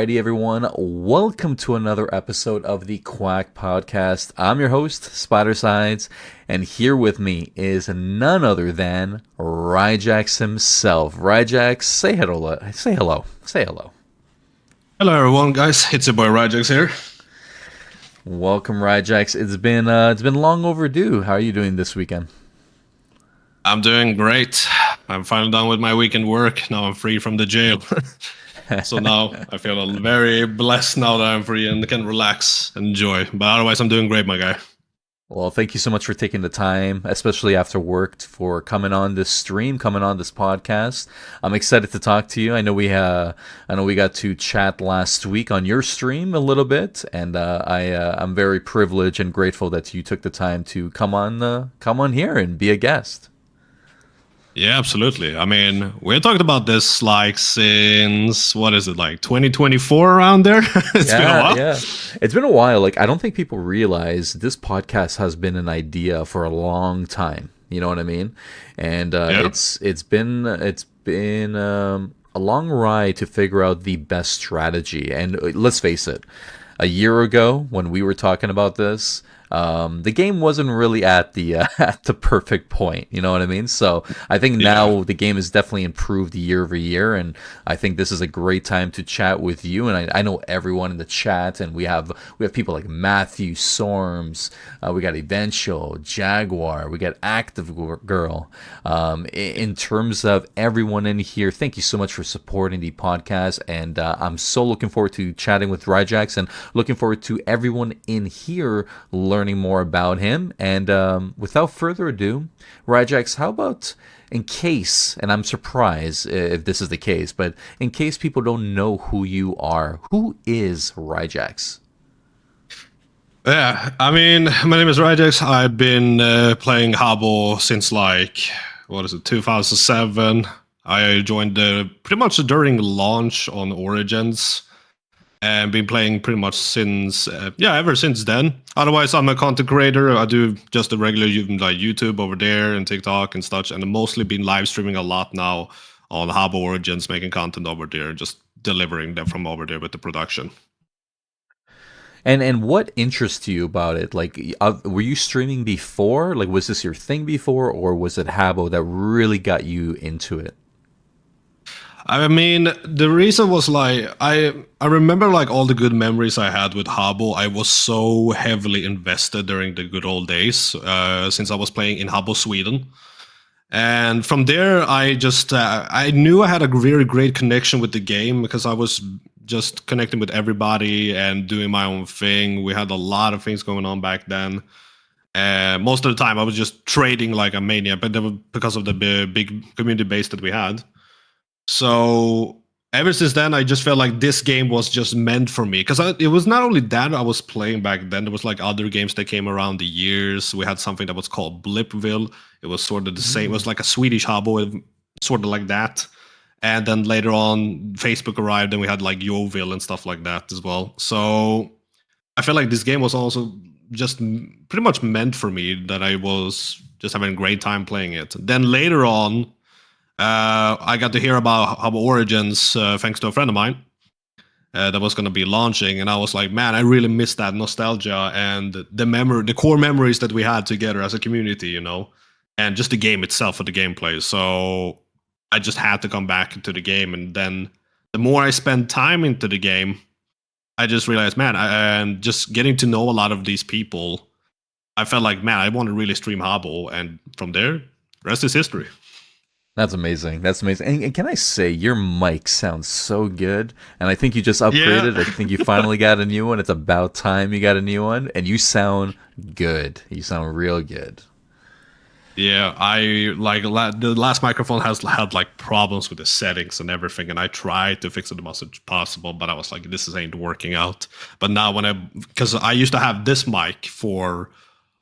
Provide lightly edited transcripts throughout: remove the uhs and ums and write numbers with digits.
Alrighty, everyone. Welcome to another episode of the Quack podcast. I'm your host, Spidercides, and here with me is none other than Ryjax himself. Ryjax, say hello. Say hello. Say hello. Hello, everyone, guys. It's your boy Ryjax here. Welcome, Ryjax. It's been long overdue. How are you doing this weekend? I'm doing great. I'm finally done with my weekend work. Now I'm free from the jail. So now I feel very blessed now that I'm free and can relax and enjoy. But otherwise, I'm doing great, my guy. Well, thank you so much for taking the time, especially after work, for coming on this stream, coming on this podcast. I'm excited to talk to you. I know we got to chat last week on your stream a little bit, and I'm very privileged and grateful that you took the time to come on here and be a guest. Yeah, absolutely. I mean, we talked about this like since, what is it, like 2024 around there? It's been a while. Yeah. It's been a while. Like, I don't think people realize this podcast has been an idea for a long time. You know what I mean? And Yeah. it's been a long ride to figure out the best strategy. And let's face it, a year ago when we were talking about this, the game wasn't really at the at the perfect point. You know what I mean? So I think now the game has definitely improved year over year, and I think this is a great time to chat with you. And I know everyone in the chat, and we have people like Matthew, Storms, we got Eventual, Jaguar, we got Active Girl. In terms of everyone in here, thank you so much for supporting the podcast, and I'm so looking forward to chatting with Ryjax and looking forward to everyone in here learning more about him. And without further ado, Ryjax, how about, in case, and I'm surprised if this is the case, but in case people don't know who you are, who is Ryjax? Yeah, I mean, my name is Ryjax. I've been playing Habbo since like, 2007. I joined pretty much during launch on Origins. And been playing pretty much since, ever since then. Otherwise, I'm a content creator. I do just a regular like YouTube over there and TikTok and such. And I've mostly been live streaming a lot now on Habbo Origins, making content over there, just delivering them from over there with the production. And what interests you about it? Like, were you streaming before? Like, was this your thing before, or was it Habbo that really got you into it? I mean, the reason was like I remember like all the good memories I had with Habbo. I was so heavily invested during the good old days since I was playing in Habbo Sweden, and from there I just I knew I had a very great connection with the game because I was just connecting with everybody and doing my own thing. We had a lot of things going on back then. Most of the time I was just trading like a maniac, but that was because of the big community base that we had. So ever since then, I just felt like this game was just meant for me because it was not only that I was playing back then. There was like other games that came around the years. We had something that was called Blipville. It was sort of the same. It was like a Swedish Habbo, sort of like that. And then later on, Facebook arrived, and we had like Yoville and stuff like that as well. So I felt like this game was also just pretty much meant for me. That I was just having a great time playing it. Then later on. I got to hear about Habbo Origins thanks to a friend of mine that was going to be launching, and I was like, man, I really miss that nostalgia and the core memories that we had together as a community, you know, and just the game itself for the gameplay. So I just had to come back into the game, and then the more I spent time into the game, I just realized, man, and just getting to know a lot of these people, I felt like, man, I want to really stream Habbo, and from there, rest is history. That's amazing. That's amazing. And can I say, your mic sounds so good. And I think you just upgraded. Yeah. I think you finally got a new one. It's about time you got a new one. And you sound good. You sound real good. Yeah, I like the last microphone has had like problems with the settings and everything, and I tried to fix it as much as possible, but I was like, this ain't working out. But now because I used to have this mic for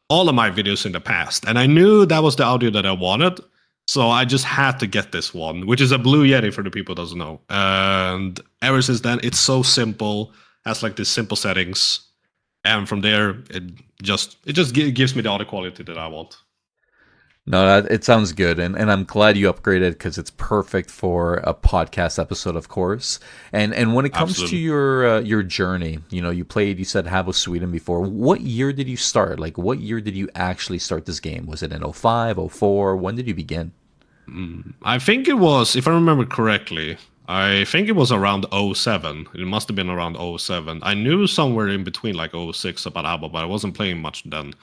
all of my videos in the past, and I knew that was the audio that I wanted. So I just had to get this one, which is a Blue Yeti for the people who doesn't know. And ever since then, it's so simple, has like these simple settings. And from there, it just gives me the audio quality that I want. No, it sounds good, and I'm glad you upgraded because it's perfect for a podcast episode, of course. And when it comes to Absolutely. your journey, you played, you said Habbo Sweden before. What year did you start? Like, what year did you actually start this game? Was it in '05, '04? When did you begin? I think it was, if I remember correctly, I think it was around '07. It must have been around '07. I knew somewhere in between like '06 about ABBA, but I wasn't playing much then.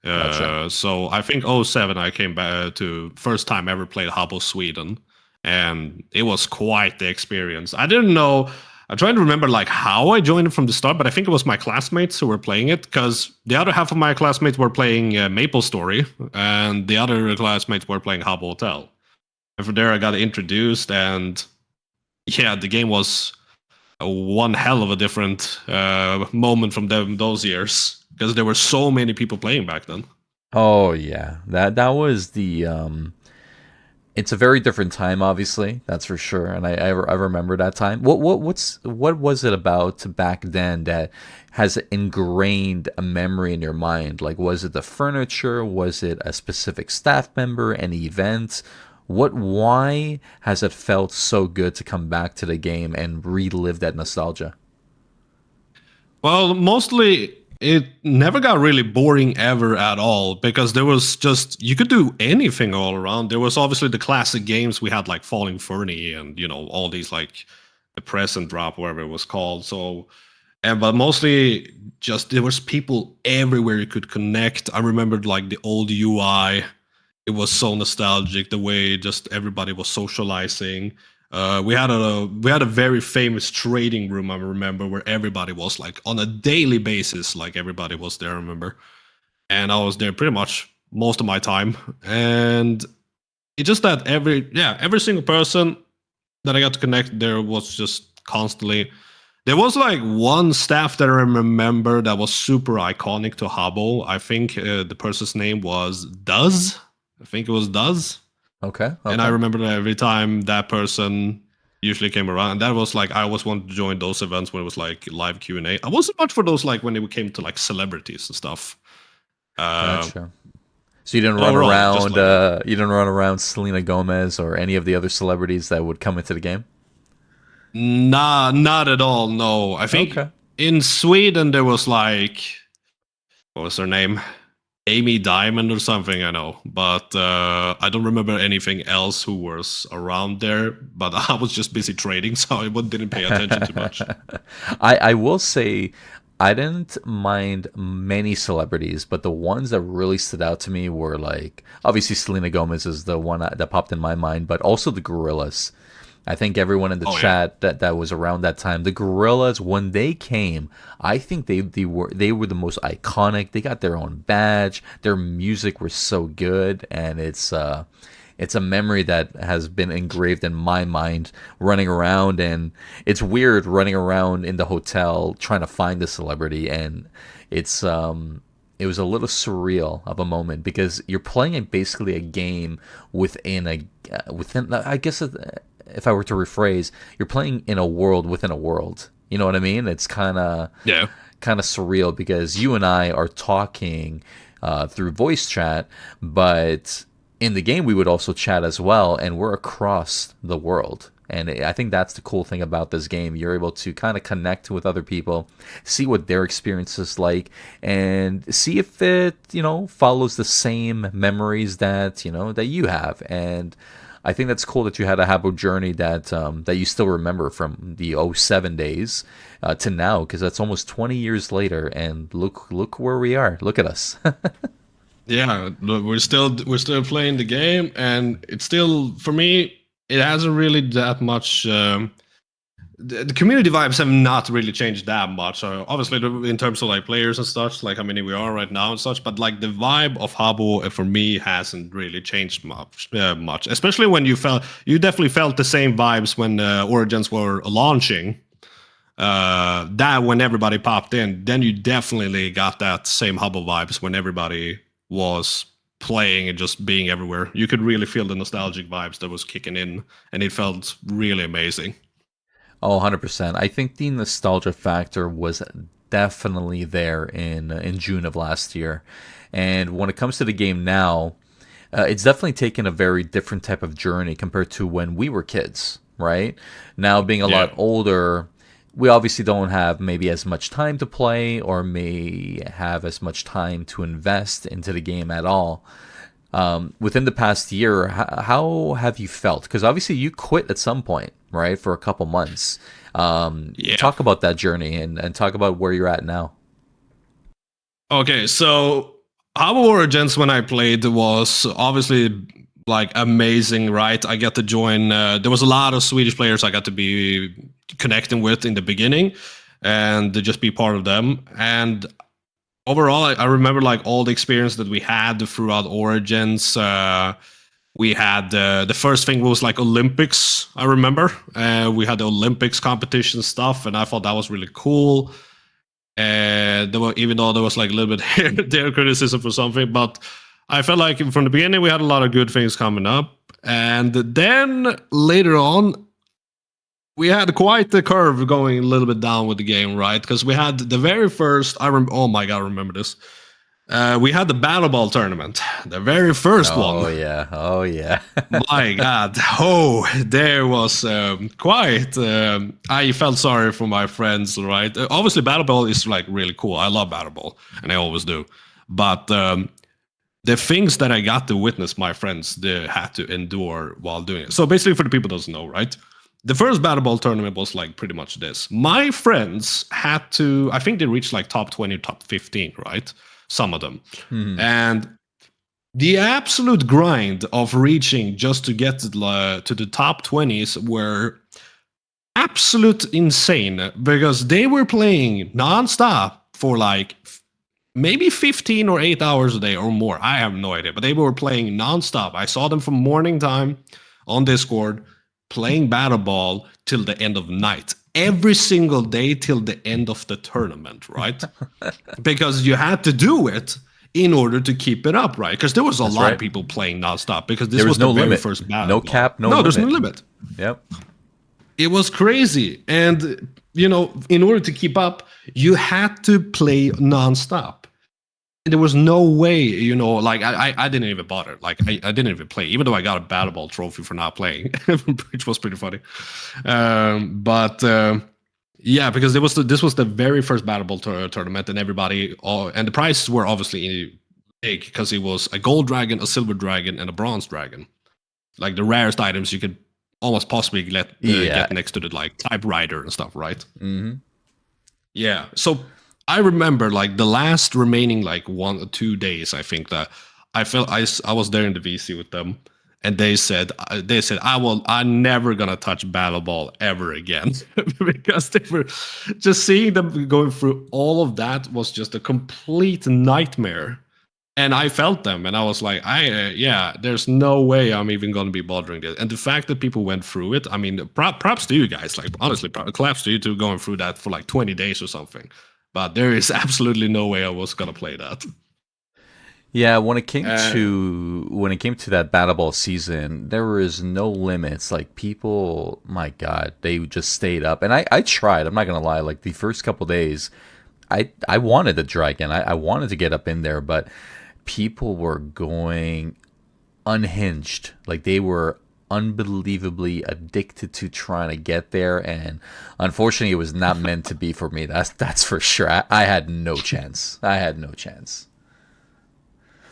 Gotcha. So I think '07 I came back to first time ever played Habbo Sweden, and it was quite the experience. I didn't know. I'm trying to remember like how I joined it from the start, but I think it was my classmates who were playing it because the other half of my classmates were playing Maple Story, and the other classmates were playing Habbo Hotel. And from there, I got introduced, and yeah, the game was one hell of a different moment from those years because there were so many people playing back then. Oh yeah, that was the. It's a very different time, obviously. That's for sure, and I remember that time. What was it about back then that has ingrained a memory in your mind? Like, was it the furniture? Was it a specific staff member? Any event? Why has it felt so good to come back to the game and relive that nostalgia? Well, mostly it never got really boring ever at all because there was just you could do anything all around. There was obviously the classic games we had like Falling Fernie and all these like the present drop, whatever it was called. So and but mostly just there was people everywhere you could connect. I remembered like the old UI. It was so nostalgic the way just everybody was socializing. We had a very famous trading room. I remember where everybody was like on a daily basis. Like everybody was there. I remember, and I was there pretty much most of my time. And it's just that every single person that I got to connect there was just constantly. There was like one staff that I remember that was super iconic to Habbo. I think the person's name was Duz. I think it was Duz. Okay, And I okay. remember that every time that person usually came around, and that was like I always wanted to join those events when it was like live Q&A. I wasn't much for those like when it came to like celebrities and stuff. Uh, Gotcha. So you didn't run Overall, just around like Selena Gomez or any of the other celebrities that would come into the game? nah, not at all. No, I think Okay. in Sweden there was like what was her name? Amy Diamond or something, I know, but I don't remember anything else who was around there. But I was just busy trading, so I didn't pay attention too much. I will say I didn't mind many celebrities, but the ones that really stood out to me were like obviously Selena Gomez is the one that popped in my mind, but also the Gorillas. I think everyone in the Oh yeah, chat that was around that time, the Gorillas, when they came, I think they were the most iconic. They got their own badge. Their music was so good, and it's a memory that has been engraved in my mind. Running around, and it's weird running around in the hotel trying to find the celebrity, and it was a little surreal of a moment because you're playing basically a game within within I guess if I were to rephrase, you're playing in a world within a world. You know what I mean? It's yeah. kind of surreal because you and I are talking through voice chat, but in the game we would also chat as well, and we're across the world. And I think that's the cool thing about this game. You're able to kind of connect with other people, see what their experience is like, and see if it, follows the same memories that you have. And I think that's cool that you had a Habbo journey that you still remember from the '07 days to now, because that's almost 20 years later, and look where we are. Look at us. Yeah, look, we're still playing the game, and it's still for me. It hasn't really that much. The community vibes have not really changed that much. So obviously, in terms of like players and such, like how many we are right now and such, but like the vibe of Habbo for me hasn't really changed much. Much, especially when you definitely felt the same vibes when Origins were launching. That when everybody popped in, then you definitely got that same Habbo vibes when everybody was playing and just being everywhere. You could really feel the nostalgic vibes that was kicking in, and it felt really amazing. Oh, 100%. I think the nostalgia factor was definitely there in June of last year. And when it comes to the game now, it's definitely taken a very different type of journey compared to when we were kids, right? Now being a Yeah. lot older, we obviously don't have maybe as much time to play or may have as much time to invest into the game at all. Within the past year, how have you felt? Because obviously you quit at some point, right, for a couple months. Yeah. Talk about that journey and talk about where you're at now. Okay, so Habbo Origins when I played was obviously like amazing, right? I got to join. There was a lot of Swedish players I got to be connecting with in the beginning, and to just be part of them. And overall, I remember like all the experience that we had throughout Origins. We had the first thing was like Olympics. I remember we had the Olympics competition stuff, and I thought that was really cool. There were, even though there was like a little bit here and there criticism for something, but I felt like from the beginning we had a lot of good things coming up, and then later on we had quite the curve going a little bit down with the game, right? Because we had the very first. Oh my god, I remember this. We had the Battle Ball tournament, the very first one. Oh yeah, oh yeah. My God, oh, there was quite. I felt sorry for my friends, right? Obviously, Battle Ball is like really cool. I love Battle Ball, and I always do. But the things that I got to witness, my friends they had to endure while doing it. So basically, for the people who don't know, right? The first Battle Ball tournament was like pretty much this. My friends had to. I think they reached like top 20, top 15, right? Some of them, and the absolute grind of reaching just to get to the top 20s were absolute insane because they were playing nonstop for like maybe 15 or 8 hours a day or more. I have no idea, but they were playing nonstop. I saw them from morning time on Discord playing Battle Ball till the end of night. Every single day till the end of the tournament, right? Because you had to do it in order to keep it up, right? Because there was a That's lot of right. people playing nonstop because this There was was the no very limit, first Battle no Ball. cap, no No, there's no limit. limit. Yep. It was crazy. And, you know, in order to keep up, you had to play nonstop. There was no way, you know, like I didn't even bother. Like I didn't even play, even though I got a Battle Ball trophy for not playing, which was pretty funny. But yeah, because this was the very first Battle Ball tournament, and everybody, and the prizes were obviously big because it was a gold dragon, a silver dragon, and a bronze dragon, like the rarest items you could almost possibly Yeah. get next to the like typewriter and stuff, right? Hmm. Yeah. So I remember like the last remaining like 1 or 2 days. I think that I felt I was there in the VC with them, and they said I'm never gonna touch Battle Ball ever again because they were just seeing them going through all of that was just a complete nightmare. And I felt them, and I was like, yeah, there's no way I'm even going to be bothering this. And the fact that people went through it, I mean, props to you guys. Like, honestly, claps to you two going through that for like 20 days or something. But there is absolutely no way I was going to play that. Yeah, Uh, when it came to that Battle Ball season, there was no limits. Like people, my God, they just stayed up, and I tried. I'm not gonna lie. Like the first couple days, I wanted the dragon. I wanted to get up in there, but people were going unhinged. Like they were unbelievably addicted to trying to get there, and unfortunately, it was not meant to be for me. That's for sure. I had no chance. I had no chance.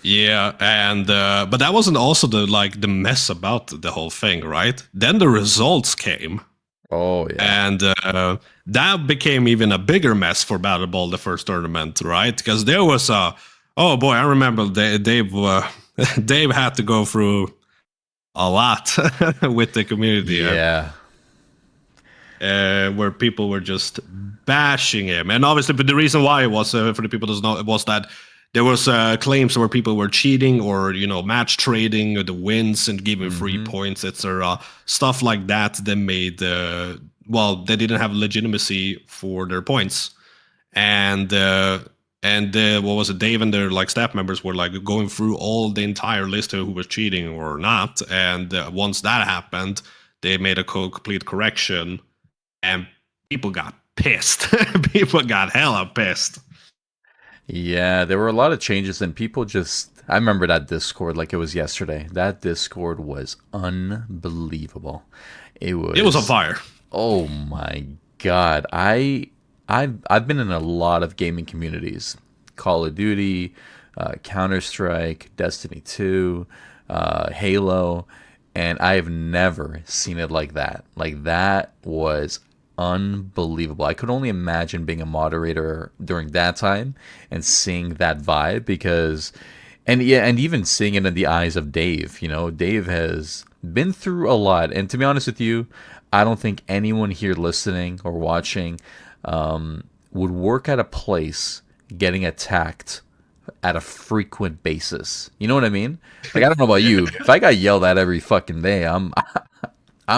yeah, and but that wasn't also the mess about the whole thing, right? Then the results came, Oh yeah. and that became even a bigger mess for Battle Ball the first tournament, right? Because there was a oh boy, I remember Dave Dave had to go through a lot with the community Yeah. where people were just bashing him, and obviously, but the reason why it was for the people that don't know was that there was claims where people were cheating or match trading the wins and giving free Hmm. points, etc. Stuff like that. That made well, they didn't have legitimacy for their points, and what was it? Dave and their like staff members were like going through all the entire list of who was cheating or not, and once that happened, they made a complete correction, and people got pissed. People got hella pissed. Yeah, there were a lot of changes, and people just. I remember that Discord like it was yesterday. That Discord was unbelievable. It It was on was. fire. Oh my god. I've been in a lot of gaming communities. Call of Duty, Counter Strike, Destiny 2, Halo, and I have never seen it like that. Like that was unbelievable. I could only imagine being a moderator during that time and seeing that vibe because and yeah, and even seeing it in the eyes of Dave, Dave has been through a lot. And to be honest with you, I don't think anyone here listening or watching would work at a place getting attacked at a frequent basis. You know what I mean? Like I don't know about Yeah. you. If I got yelled at every fucking day, I'm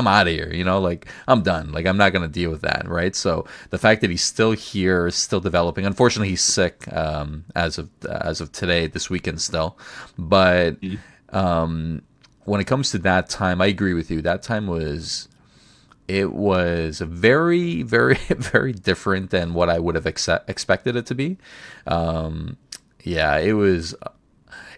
out of here, like I'm done. Like I'm not gonna deal with that, right? So the fact that he's still here, still developing. Unfortunately, he's sick as of today, this weekend still. But when it comes to that time, I agree with you. That time it was very, very, very different than what I would have expected it to be. Yeah, it was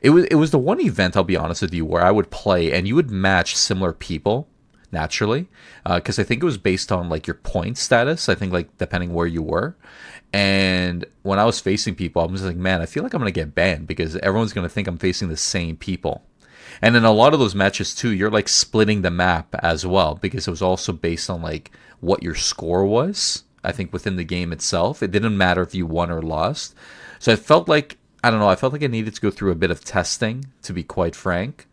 the one event, I'll be honest with you, where I would play and you would match similar people naturally, because I think it was based on like your point status. I think like depending where you were, and when I was facing people, I was like, man, I feel like I'm gonna get banned because everyone's gonna think I'm facing the same people. And in a lot of those matches too, you're like splitting the map as well because it was also based on like what your score was. I think within the game itself, it didn't matter if you won or lost. So I felt like I don't know. I felt like I needed to go through a bit of testing, to be quite frank.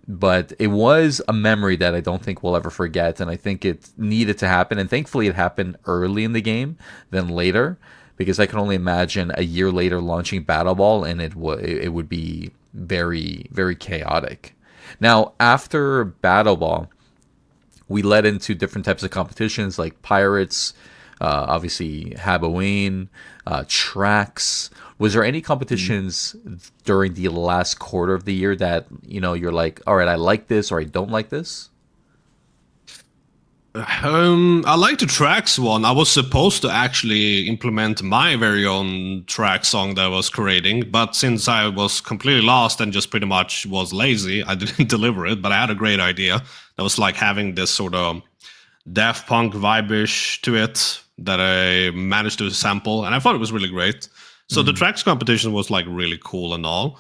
But it was a memory that I don't think we'll ever forget, and I think it needed to happen. And thankfully, it happened early in the game than later, because I can only imagine a year later launching Battle Ball, and it would be very very chaotic. Now, after Battle Ball, we led into different types of competitions like pirates, obviously Habbo, tracks. Was there any competitions during the last quarter of the year that you're like, all right, I like this or I don't like this? I like the tracks one. I was supposed to actually implement my very own track song that I was creating, but since I was completely lost and just pretty much was lazy, I didn't deliver it. But I had a great idea that was like having this sort of Daft Punk vibe-ish to it that I managed to sample, and I thought it was really great. So the Mm. tracks competition was like really cool and all.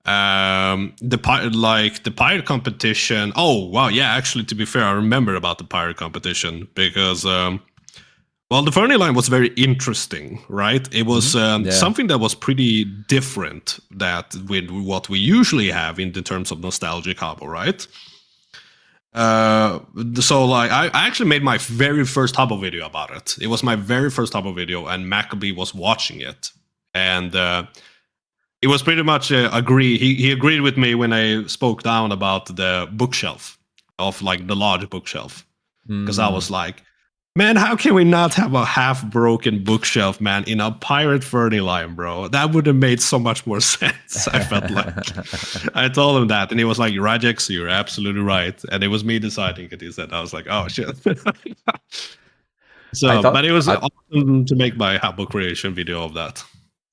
The pirate competition. Oh wow, yeah. Actually, to be fair, I remember about the pirate competition because well, the Fernie line was very interesting, right? It was Yeah. something that was pretty different that with what we usually have in the terms of nostalgic Habbo, right? Uh, so like I actually made my very first Habbo video about it. It was my very first Habbo video, and Maccabee was watching it, and it was pretty much agree. He agreed with me when I spoke down about the bookshelf of like the large bookshelf, because I Mm. was like, man, how can we not have a half broken bookshelf, man, in a pirate Fernie line, bro? That would have made so much more sense. I felt like I told him that, and he was like, Ryjax, you're absolutely right. And it was me deciding it. He said, I was like, oh shit. I So, thought but it was I, awesome to make my Habbo creation video of that.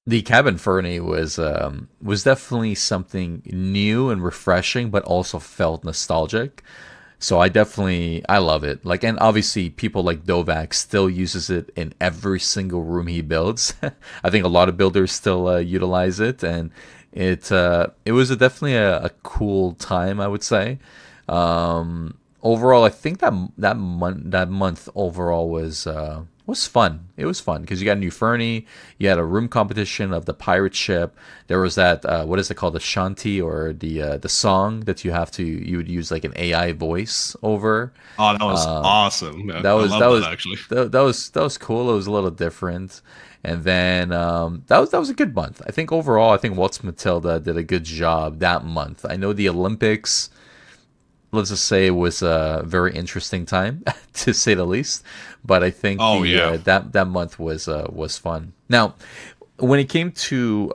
the cabin fernie was definitely something new and refreshing, but also felt nostalgic. So I love it. Like, and obviously people like Dovak still uses it in every single room he builds. I think a lot of builders still utilize it, and it was definitely a cool time, I would say. Overall, I think that month overall was fun. It was fun because you got a new Fernie, you had a room competition of the pirate ship. There was that what is it called, the shanty, or the song that you would use like an AI voice over. Oh, that was Uh, awesome. Yeah, that I was that love that was actually. that was cool. It was a little different. And then that was a good month. I think overall, I think Waltz Matilda did a good job that month. I know the Olympics, let's just say, it was a very interesting time to say the least. But I think Oh the yeah. that month was fun. Now, when it came to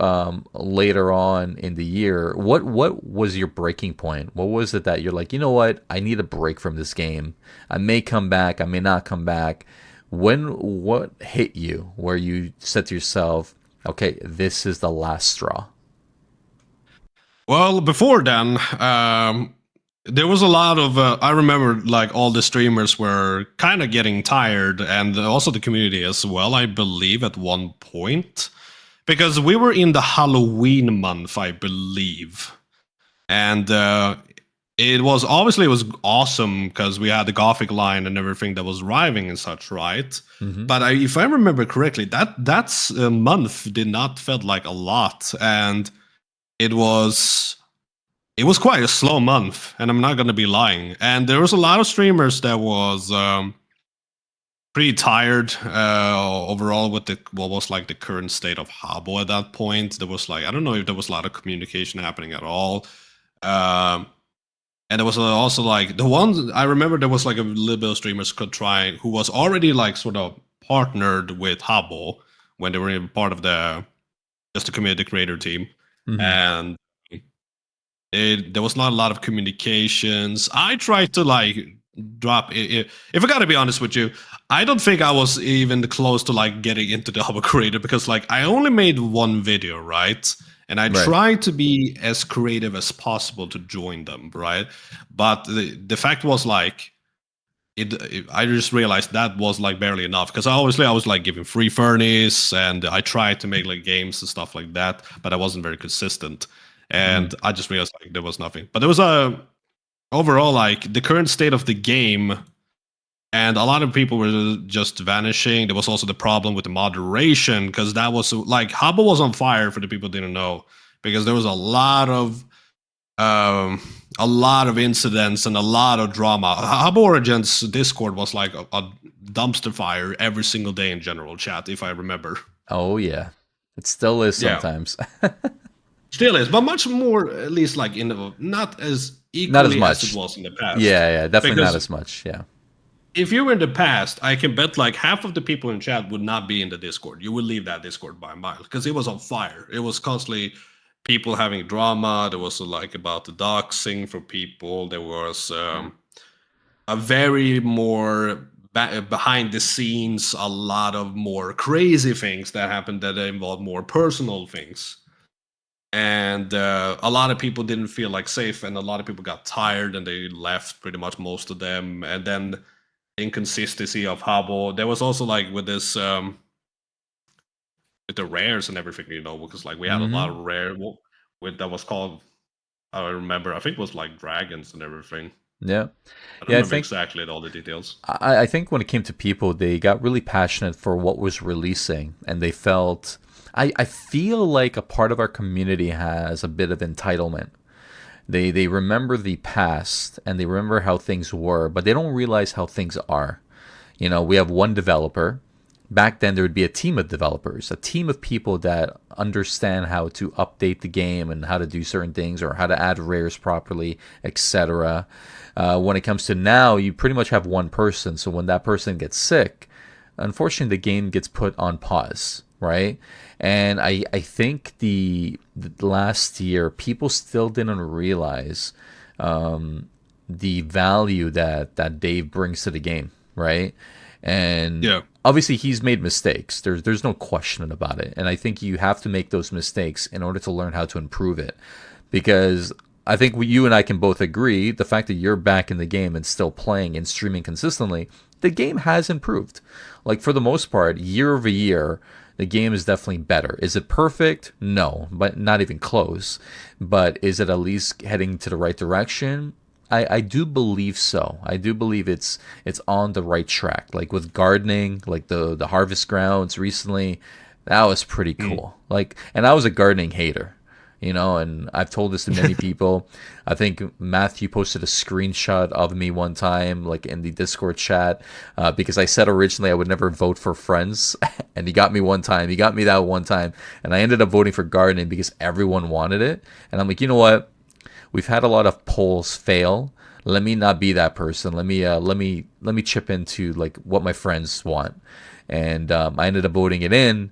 later on in the year, what was your breaking point? What was it that you're like, you know what, I need a break from this game. I may come back, I may not come back. What hit you where you said to yourself, Okay, this is the last straw. Well, before then, there was a lot of. I remember like all the streamers were kind of getting tired, and also the community as well. I believe at one point, because we were in the Halloween month, I believe, and it was obviously it was awesome because we had the Gothic line and everything that was arriving and such, right? Hmm. But if I remember correctly, that's a month did not felt like a lot, and it was it was quite a slow month, and I'm not gonna be lying. And there was a lot of streamers that was pretty tired overall with the what was like the current state of Habbo at that point. There was like I don't know if there was a lot of communication happening at all. Um, and there was also like the ones I remember there was like a little bit of streamers could try who was already like sort of partnered with Habbo when they were in part of the just the community creator team, Hmm. and there was not a lot of communications. I tried to like drop. If I gotta be honest with you, I don't think I was even close to like getting into the Hubble Creator because like I only made one video, right? And I Right. tried to be as creative as possible to join them, right? But the fact was like I just realized that was like barely enough because obviously I was like giving free furnace and I tried to make like games and stuff like that, but I wasn't very consistent. Mm. And I just realized like there was nothing. But there was a overall like the current state of the game, and a lot of people were just vanishing. There was also the problem with the moderation because that was like Habbo was on fire for the people who didn't know because there was um, a lot of incidents and a lot of drama. Hub Origins Discord was like a dumpster fire every single day in general chat, if I remember. Oh yeah, it still is Yeah, sometimes. still is, but much more, at least like in the not as Not as equally as it much. was in the past. Yeah, yeah, definitely not Because as much. Yeah. if you were in the past, I can bet like half of the people in chat would not be in the Discord. You would leave that Discord by a mile because it was on fire. It was constantly people having drama. There was like about the doxing for people. There was a very more behind the scenes, a lot of more crazy things that happened that involved more personal things. And a lot of people didn't feel like safe, and a lot of people got tired and they left pretty much most of them. And then inconsistency of Habbo. There was also like with this with the rares and everything, because like we had a lot Hmm. of rare with that was called I remember I think it was like dragons and everything. Yeah. I don't Yeah, I remember think exactly all the details. I think when it came to people, they got really passionate for what was releasing, and they felt. I feel like a part of our community has a bit of entitlement. They remember the past and they remember how things were, but they don't realize how things are. We have one developer. Back then, there would be a team of developers, a team of people that understand how to update the game and how to do certain things or how to add rares properly, etc. When it comes to now, you pretty much have one person. So when that person gets sick, unfortunately, the game gets put on pause, right? And I think the last year, people still didn't realize the value that Dave brings to the game, right? And Yeah. obviously he's made mistakes. There's no question about it. And I think you have to make those mistakes in order to learn how to improve it. Because I think you and I can both agree the fact that you're back in the game and still playing and streaming consistently, the game has improved. Like for the most part, year over year, the game is definitely better. Is it perfect? No, but not even close. But is it at least heading to the right direction? I do believe so. I do believe it's on the right track. Like with gardening, like the harvest grounds recently, that was pretty Mm. cool. Like, and I was a gardening hater, and I've told this to many people. I think Matthew posted a screenshot of me one time, like in the Discord chat, because I said originally I would never vote for Friends, and he got me one time. He got me that one time, and I ended up voting for gardening because everyone wanted it, and I'm like, you know what? We've had a lot of polls fail. Let me not be that person. Let me chip into like what my friends want, and I ended up voting it in,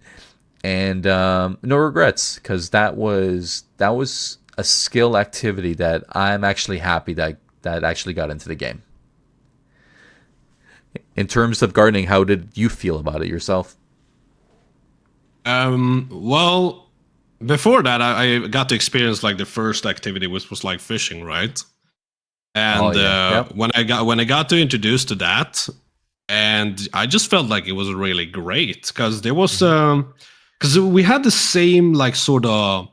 and no regrets because that was a skill activity that I'm actually happy that actually got into the game. In terms of gardening, how did you feel about it yourself? Well, before that, I got to experience like the first activity, which was like fishing, right? Oh And yeah, yep. when I got to introduce to that, and I just felt like it was really great because there was Mhm. because we had the same like sort of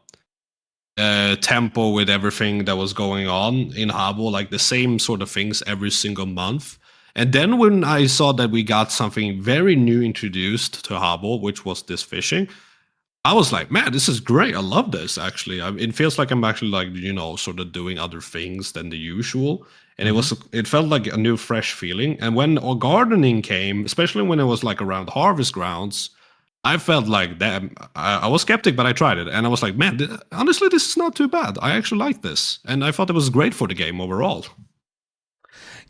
tempo with everything that was going on in Habbo, like the same sort of things every single month. And then when I saw that we got something very new introduced to Habbo, which was this fishing, I was like, man, this is great. I love this actually. It feels like I'm actually like, sort of doing other things than the usual. And Mhm. it felt like a new fresh feeling. And when our gardening came, especially when it was like around harvest grounds, I felt like that. I was skeptic, but I tried it, and I was like, man, honestly, this is not too bad. I actually like this, and I thought it was great for the game overall.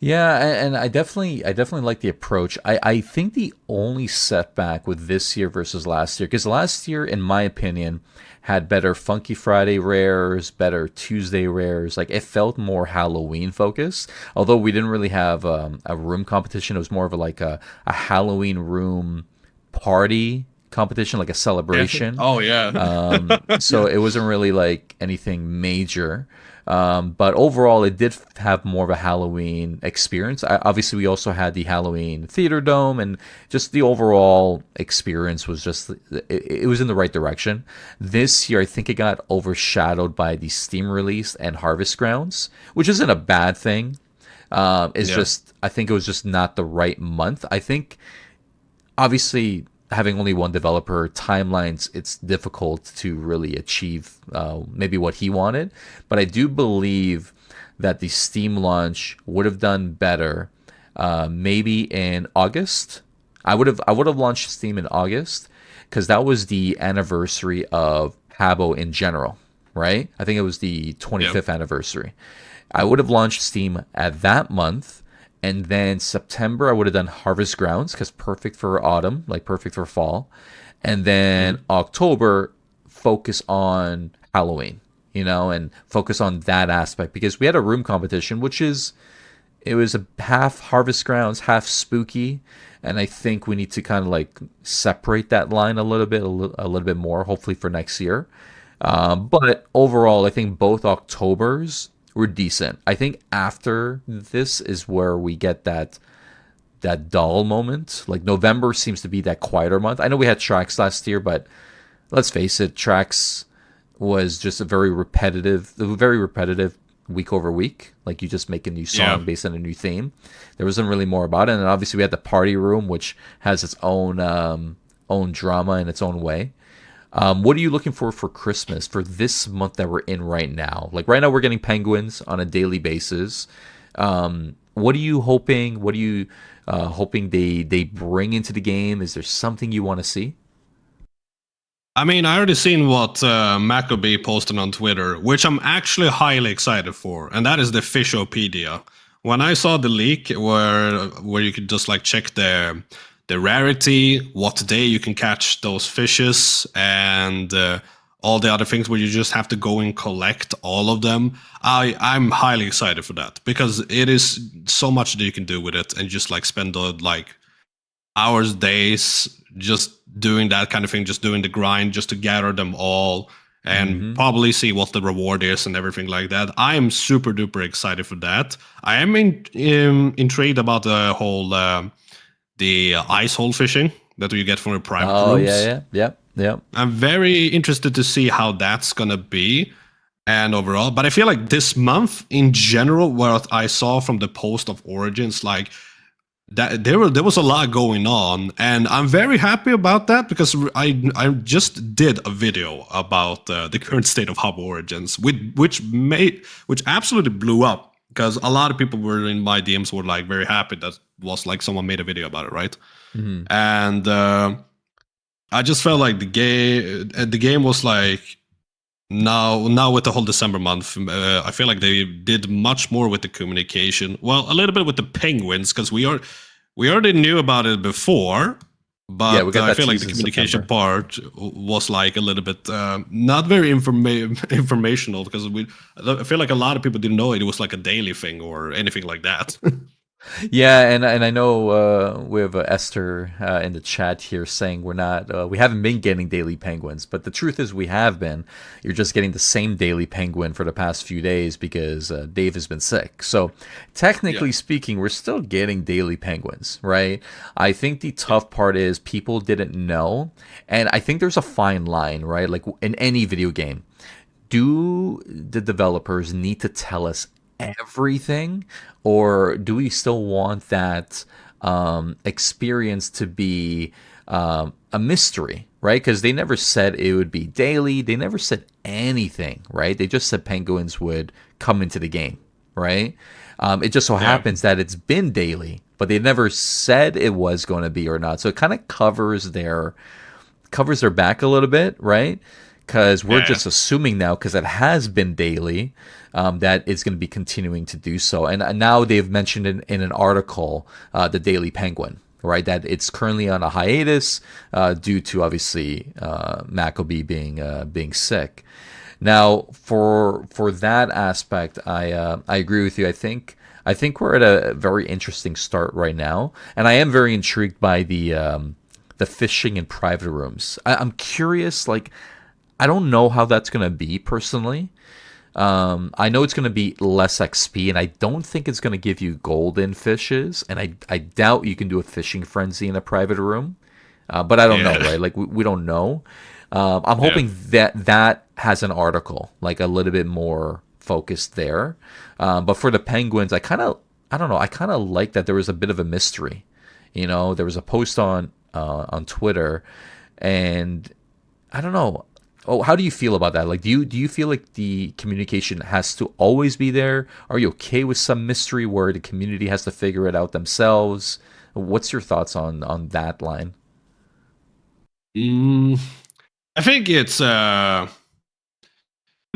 Yeah, and I definitely like the approach. I think the only setback with this year versus last year, because last year, in my opinion, had better Funky Friday rares, better Tuesday rares. Like it felt more Halloween focused. Although we didn't really have a room competition, it was more of a Halloween room party competition, like a Yeah. celebration. Oh yeah. So it wasn't really like anything major. But overall, it did have more of a Halloween experience. Obviously, we also had the Halloween Theater Dome, and just the overall experience was just, it was in the right direction. This year, I think it got overshadowed by the Steam release and Harvest Grounds, which isn't a bad thing. It's Yeah. just, I think it was just not the right month. I think obviously having only one developer timelines, it's difficult to really achieve maybe what he wanted, but I do believe that the Steam launch would have done better maybe in August. I would have launched Steam in August because that was the anniversary of Habbo in general, right? I think it was the Yeah. 25th anniversary. I would have launched Steam at that month, and then September I would have done Harvest Grounds because perfect for autumn, like perfect for fall, and then Mhm. October focus on Halloween, and focus on that aspect because we had a room competition, which is it was a half Harvest Grounds, half spooky, and I think we need to kind of like separate that line a little bit, a little bit more, hopefully for next year. But overall, I think both Octobers were decent. I think after this is where we get that dull moment. Like November seems to be that quieter month. I know we had tracks last year, but let's face it, tracks was just a very repetitive week over week. Like you just make a new Yeah. song based on a new theme. There wasn't really more about it. And obviously we had the party room, which has its own drama in its own way. What are you looking for Christmas for this month that we're in right now? Like right now, we're getting penguins on a daily basis. What are you hoping? What are you hoping they bring into the game? Is there something you want to see? I mean, I already seen what Maccabee posted on Twitter, which I'm actually highly excited for, and that is the Fishopedia. When I saw the leak where you could just like check the rarity, what day you can catch those fishes, and all the other things where you just have to go and collect all of them. I'm highly excited for that because it is so much that you can do with it, and just like spend the like hours, days, just doing that kind of thing, just doing the grind, just to gather them all and Mm-hmm. probably see what the reward is and everything like that. I am super duper excited for that. I am intrigued about the whole the ice hole fishing that you get from the private Oh yeah, rooms. yeah, yep, yep. I'm very interested to see how that's gonna be and overall. But I feel like this month in general, what I saw from the post of Origins, like that there was a lot going on, and I'm very happy about that because I just did a video about the current state of Hub Origins, which absolutely blew up because a lot of people were in my DMs were like very happy that was like someone made a video about it, right? Mm-hmm. And I just felt like the game was like now with the whole December month, I feel like they did much more with the communication. Well, a little bit with the penguins because we already knew about it before, Yeah, we but got I that feel like the tease in communication September. part was like a little bit not very informational because I feel like a lot of people didn't know it was like a daily thing or anything like that. Yeah, and I know we have Esther in the chat here saying we haven't been getting daily penguins, but the truth is we have been. You're just getting the same daily penguin for the past few days because Dave has been sick. So Yeah, technically speaking, we're still getting daily penguins, right? I think the yeah, tough part is people didn't know, and I think there's a fine line, right? Like in any video game, do the developers need to tell us everything, or do we still want that experience to be a mystery, right? Because they never said it would be daily. They never said anything, right? They just said penguins would come into the game, right? It just so yeah, happens that it's been daily, but they never said it was going to be or not. So it kind of covers their back a little bit, right? Because we're yeah, just assuming now, because it has been daily, that it's going to be continuing to do so. And now they've mentioned in an article the Daily Penguin, right? That it's currently on a hiatus due to obviously Maccabee being sick. Now, for that aspect, I agree with you. I think we're at a very interesting start right now, and I am very intrigued by the fishing in private rooms. I'm curious, like I don't know how that's gonna be personally. I know it's gonna be less XP, and I don't think it's gonna give you golden fishes, and I doubt you can do a fishing frenzy in a private room. But I don't know, yeah, right? Like we don't know. I'm yeah. hoping that has an article, like a little bit more focused there. But for the penguins, I don't know. I kind of like that there was a bit of a mystery. There was a post on Twitter, and I don't know. Oh, how do you feel about that? Like, do you feel like the communication has to always be there? Are you okay with some mystery where the community has to figure it out themselves? What's your thoughts on that line? Mm, I think it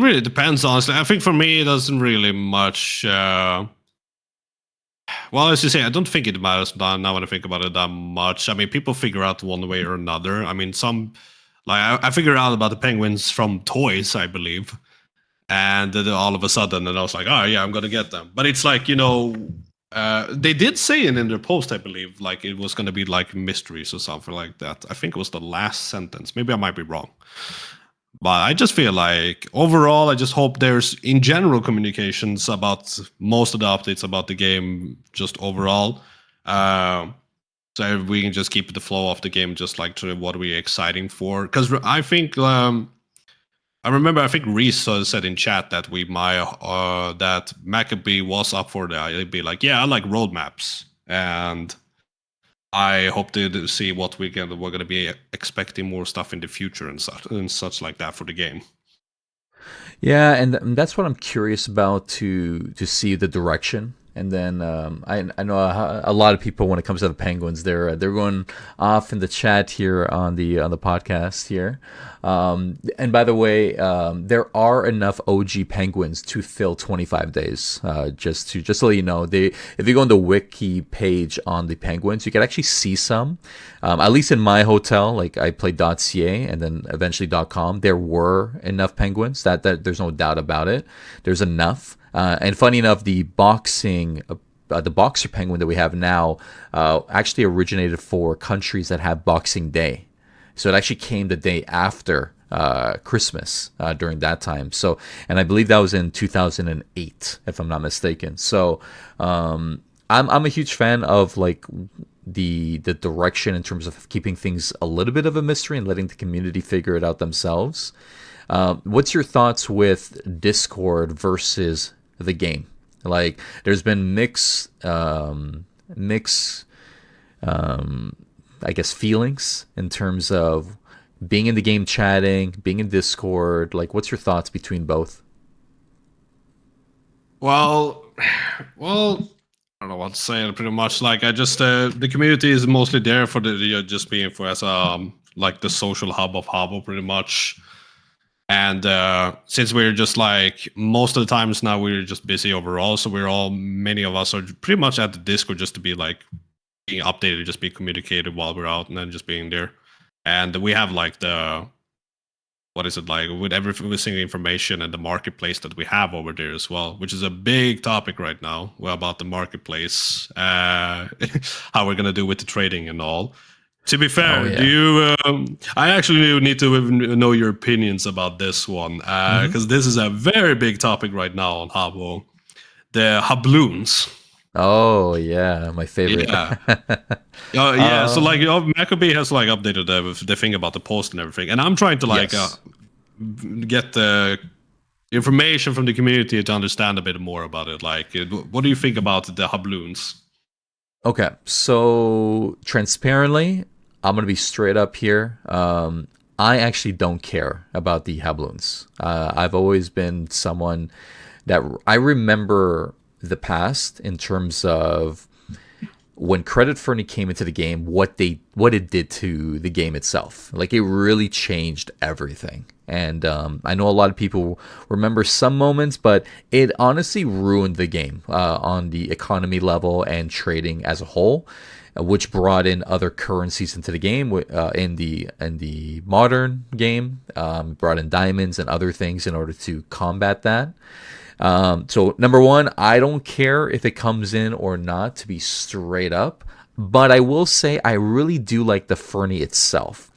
really depends, honestly. I think for me, it doesn't really much. Well, as you say, I don't think it matters now when I think about it that much. I mean, people figure out one way or another. I mean, I figured out about the penguins from toys, I believe, and then all of a sudden, and I was like, oh yeah, I'm gonna get them. But it's like they did say in their post, I believe, like it was gonna be like mysteries or something like that. I think it was the last sentence. Maybe I might be wrong. But I just feel like overall, I just hope there's in general communications about most of the updates about the game, just overall. Um, so we can just keep the flow of the game, just like to what we're exciting for. Because I think I remember I think Reese said in chat that we might that Maccabee was up for that. It'd be like, yeah, I like roadmaps, and I hope to see what we're gonna be expecting more stuff in the future and such like that for the game. Yeah, and that's what I'm curious about to see the direction. And then I know a lot of people when it comes to the Penguins, they're going off in the chat here on the podcast here. And by the way, there are enough OG Penguins to fill 25 days. Just to let you know, if you go on the wiki page on the Penguins, you can actually see some. At least in my hotel, like I played .ca and then eventually .com, there were enough Penguins. That there's no doubt about it. There's enough. And funny enough, the boxer penguin that we have now actually originated for countries that have Boxing Day. So it actually came the day after Christmas during that time. So, and I believe that was in 2008, if I'm not mistaken. So, I'm a huge fan of like the direction in terms of keeping things a little bit of a mystery and letting the community figure it out themselves. What's your thoughts with Discord versus the game? Like, there's been mix, I guess, feelings in terms of being in the game chatting, being in Discord. Like, what's your thoughts between both? Well, well, I don't know what to say. Pretty much, like I just the community is mostly there for the just being for as like the social hub of Habbo, pretty much. And since we're just like most of the times now we're just busy overall, so many of us are pretty much at the Discord just to be like being updated, just be communicated while we're out, and then just being there. And we have like what is it like with every single information and the marketplace that we have over there as well, which is a big topic right now. Well, about the marketplace, how we're gonna do with the trading and all. To be Oh fair, do yeah. you? I actually need to know your opinions about this one Hmm. because this is a very big topic right now on Habbo. The habloons. Oh yeah, my favorite. Yeah. Yeah. So like, Maccabee has like updated the thing about the post and everything, and I'm trying to like Yes. get the information from the community to understand a bit more about it. Like, what do you think about the habloons? Okay, so transparently, I'm gonna be straight up here. I actually don't care about the habloons. I've always been someone that I remember the past in terms of when Credit Fernie came into the game, what it did to the game itself. Like it really changed everything. And I know a lot of people remember some moments, but it honestly ruined the game on the economy level and trading as a whole, which brought in other currencies into the game in the modern game. Brought in diamonds and other things in order to combat that. So number one, I don't care if it comes in or not, to be straight up. But I will say I really do like the Fernie itself.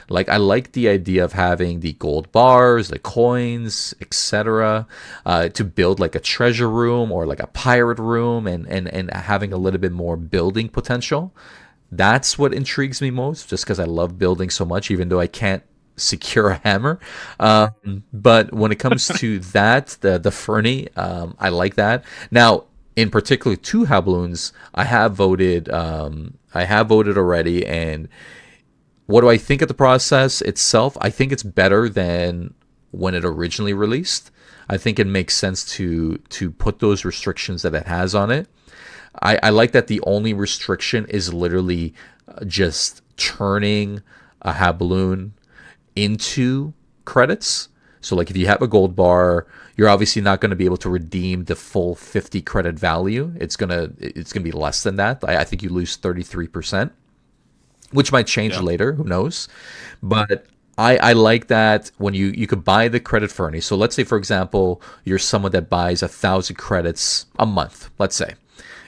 Like I like the idea of having the gold bars, the coins, etc., to build like a treasure room or like a pirate room, and having a little bit more building potential. That's what intrigues me most, just because I love building so much, even though I can't secure a hammer. But when it comes to that, the Fernie, I like that. Now, in particular, two Habloons, I have voted. I have voted already, and what do I think of the process itself? I think it's better than when it originally released. I think it makes sense to put those restrictions that it has on it. I like that the only restriction is literally just turning a habloon into credits. So like if you have a gold bar, you're obviously not going to be able to redeem the full 50 credit value. It's gonna be less than that. I think you lose 33%, which might change Yeah. later. Who knows? But I like that when you could buy the credit Fernie. So let's say, for example, you're someone that buys 1,000 credits a month, let's say.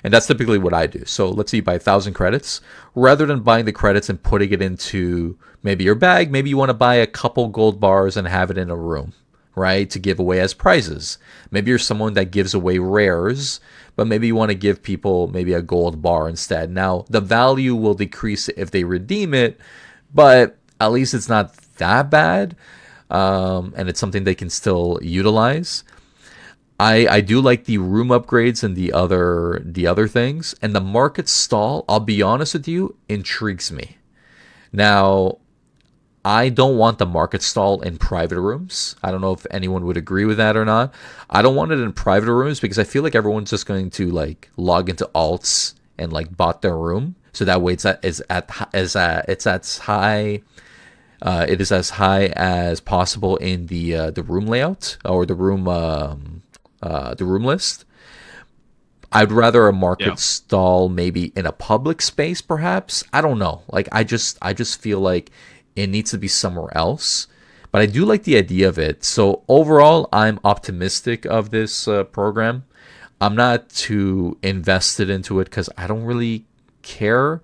And that's typically what I do. So let's say you buy 1,000 credits. Rather than buying the credits and putting it into maybe your bag, maybe you want to buy a couple gold bars and have it in a room, right? To give away as prizes. Maybe you're someone that gives away rares, but maybe you want to give people maybe a gold bar instead. Now, the value will decrease if they redeem it, but at least it's not that bad. And it's something they can still utilize. I do like the room upgrades and the other things, and the market stall, I'll be honest with you, intrigues me. Now, I don't want the market stall in private rooms. I don't know if anyone would agree with that or not. I don't want it in private rooms because I feel like everyone's just going to like log into alts and like bot their room. So that way it's as high it is as high as possible in the room layout or the room list. I'd rather a Yeah. market stall maybe in a public space, perhaps. I don't know. Like I just feel like it needs to be somewhere else. But I do like the idea of it. So overall, I'm optimistic of this program. I'm not too invested into it because I don't really care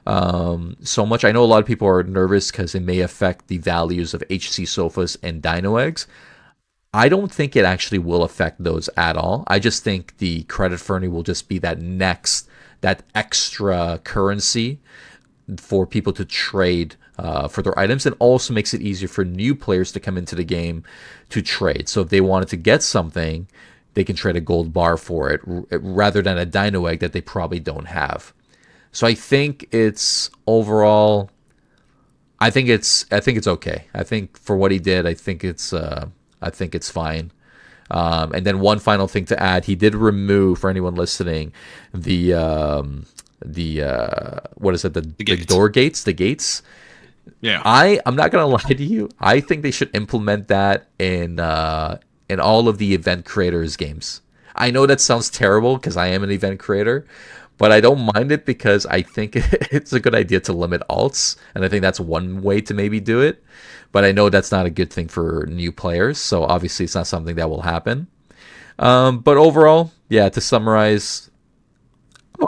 so much. I know a lot of people are nervous because it may affect the values of HC sofas and dino eggs. I don't think it actually will affect those at all. I just think the credit Fernie will just be that extra currency for people to trade for their items, and also makes it easier for new players to come into the game to trade. So if they wanted to get something, they can trade a gold bar for it rather than a dino egg that they probably don't have. So I think it's overall I think it's okay. I think for what he did, I think it's fine. And then one final thing to add, he did remove, for anyone listening, the what is it, The the gate. door gates, the gates. Yeah. I'm not gonna lie to you. I think they should implement that in all of the event creators games. I know that sounds terrible because I am an event creator, but I don't mind it because I think it's a good idea to limit alts, and I think that's one way to maybe do it. But I know that's not a good thing for new players, so obviously it's not something that will happen. But overall, yeah, to summarize,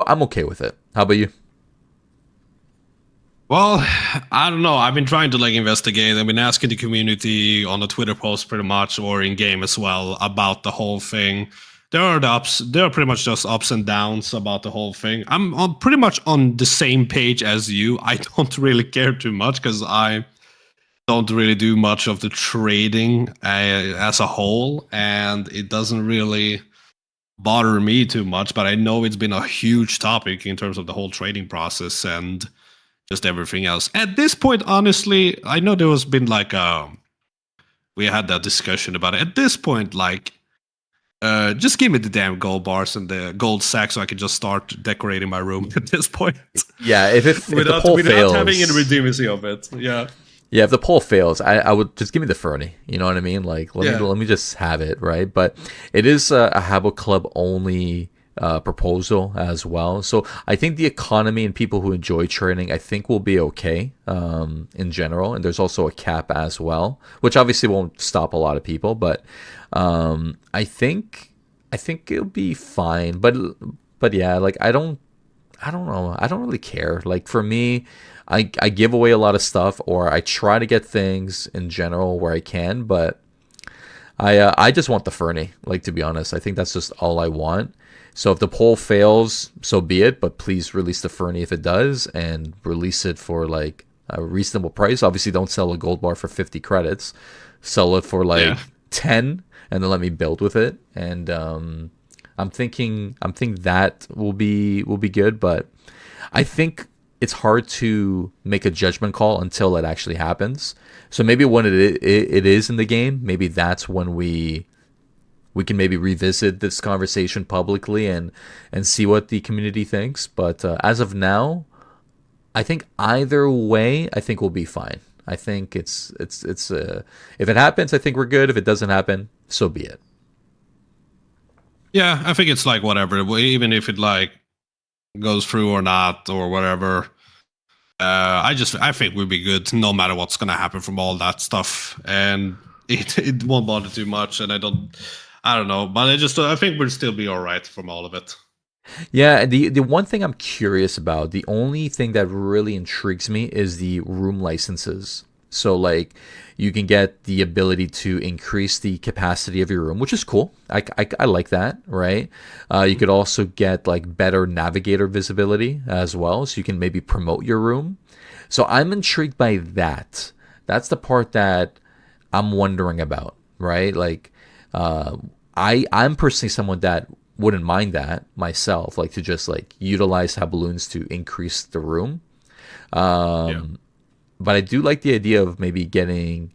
I'm okay with it. How about you? Well, I don't know. I've been trying to like investigate. I've been asking the community on the Twitter post pretty much or in game as well about the whole thing. There are pretty much just ups and downs about the whole thing. I'm pretty much on the same page as you. I don't really care too much because I don't really do much of the trading as a whole, and it doesn't really bother me too much. But I know it's been a huge topic in terms of the whole trading process and just everything else. At this point, honestly, I know there was been like we had that discussion about it. At this point, like just give me the damn gold bars and the gold sack so I can just start decorating my room at this point. Yeah, if the without poll without fails, having any redundancy of it. Yeah. yeah, if the poll fails, I would just give me the Fernie. You know what I mean? Like Yeah. let me just have it, right? But it is a Habbo Club only proposal as well. So I think the economy and people who enjoy trading, I think will be okay in general. And there's also a cap as well, which obviously won't stop a lot of people, but I think it'll be fine. But yeah, like I don't know. I don't really care. Like for me, I give away a lot of stuff, or I try to get things in general where I can. But I just want the Fernie. Like to be honest, I think that's just all I want. So if the poll fails, so be it. But please release the Fernie if it does, and release it for like a reasonable price. Obviously, don't sell a gold bar for 50 credits. Sell it for like Yeah. 10, and then let me build with it. And I'm thinking that will be good, but I think it's hard to make a judgment call until it actually happens. So maybe when it is in the game, maybe that's when we can maybe revisit this conversation publicly and see what the community thinks. But as of now, I think either way, I think we'll be fine. I think it's if it happens, I think we're good. If it doesn't happen, so be it. Yeah, I think it's like whatever. Even if it like goes through or not or whatever. I think we'll be good no matter what's gonna happen from all that stuff, and it won't bother too much. And I don't know, but I think we'll still be all right from all of it. Yeah, the one thing I'm curious about, the only thing that really intrigues me is the room licenses. So like you can get the ability to increase the capacity of your room, which is cool. I like that, right? You could also get like better navigator visibility as well, so you can maybe promote your room. So I'm intrigued by that. That's the part that I'm wondering about, right? Like, I'm personally someone that wouldn't mind that myself, like to just like utilize balloons to increase the room. Yeah. But I do like the idea of maybe getting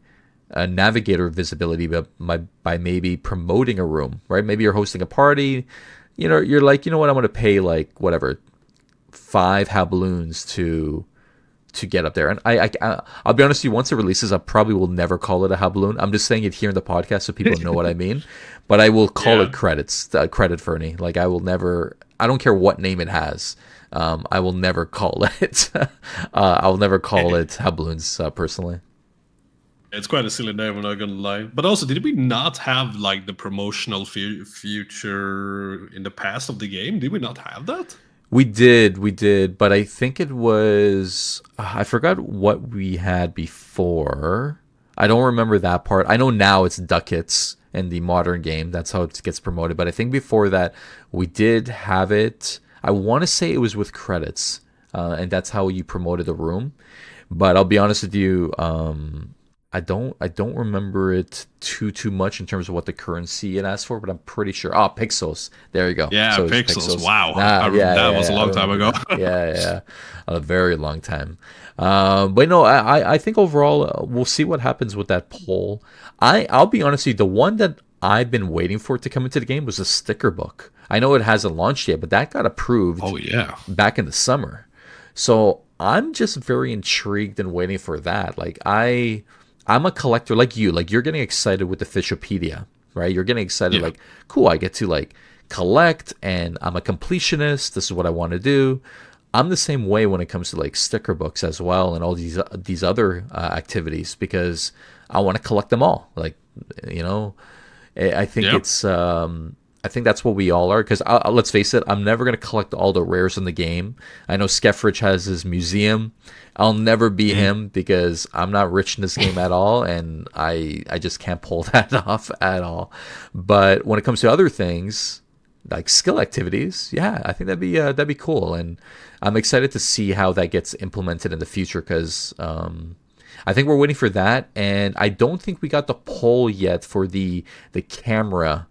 a navigator visibility by maybe promoting a room, right? Maybe you're hosting a party, you know, you're like, you know what, I'm going to pay like whatever 5 to get up there. And I'll be honest with you, once it releases, I probably will never call it a habloon. I'm just saying it here in the podcast so people know what I mean. But I will call Yeah. it credit Fernie. Like I will never, I don't care what name it has. I will never call it. I will never call it habloons personally. It's quite a silly name, I'm not gonna lie. But also, did we not have like the promotional future in the past of the game? Did we not have that? We did, but I think it was I forgot what we had before. I don't remember that part. I know now it's ducats in the modern game. That's how it gets promoted. But I think before that we did have it. I want to say it was with credits, and that's how you promoted the room. But I'll be honest with you, I don't remember it too much in terms of what the currency it asked for, but I'm pretty sure. Oh, pixels. There you go. Yeah, So it's Pixels. pixels. Wow. That was a I long time remember ago. now. Yeah, a very long time. But no, I think overall we'll see what happens with that poll. I'll be honest with you, the one that I've been waiting for it to come into the game was a sticker book. I know it hasn't launched yet, but that got approved Oh yeah. back in the summer. So I'm just very intrigued and waiting for that. Like I'm a collector like you. Like you're getting excited with the Fishopedia, right? You're getting excited Yeah. like, cool, I get to like collect and I'm a completionist. This is what I want to do. I'm the same way when it comes to like sticker books as well and all these other activities because I want to collect them all. Like, you know, I think Yeah. it's I think that's what we all are. Because let's face it, I'm never gonna collect all the rares in the game. I know Skeffrich has his museum. I'll never be Mm. him because I'm not rich in this game at all, and I just can't pull that off at all. But when it comes to other things like skill activities, yeah, I think that'd be cool, and I'm excited to see how that gets implemented in the future because I think we're waiting for that, and I don't think we got the poll yet for the camera,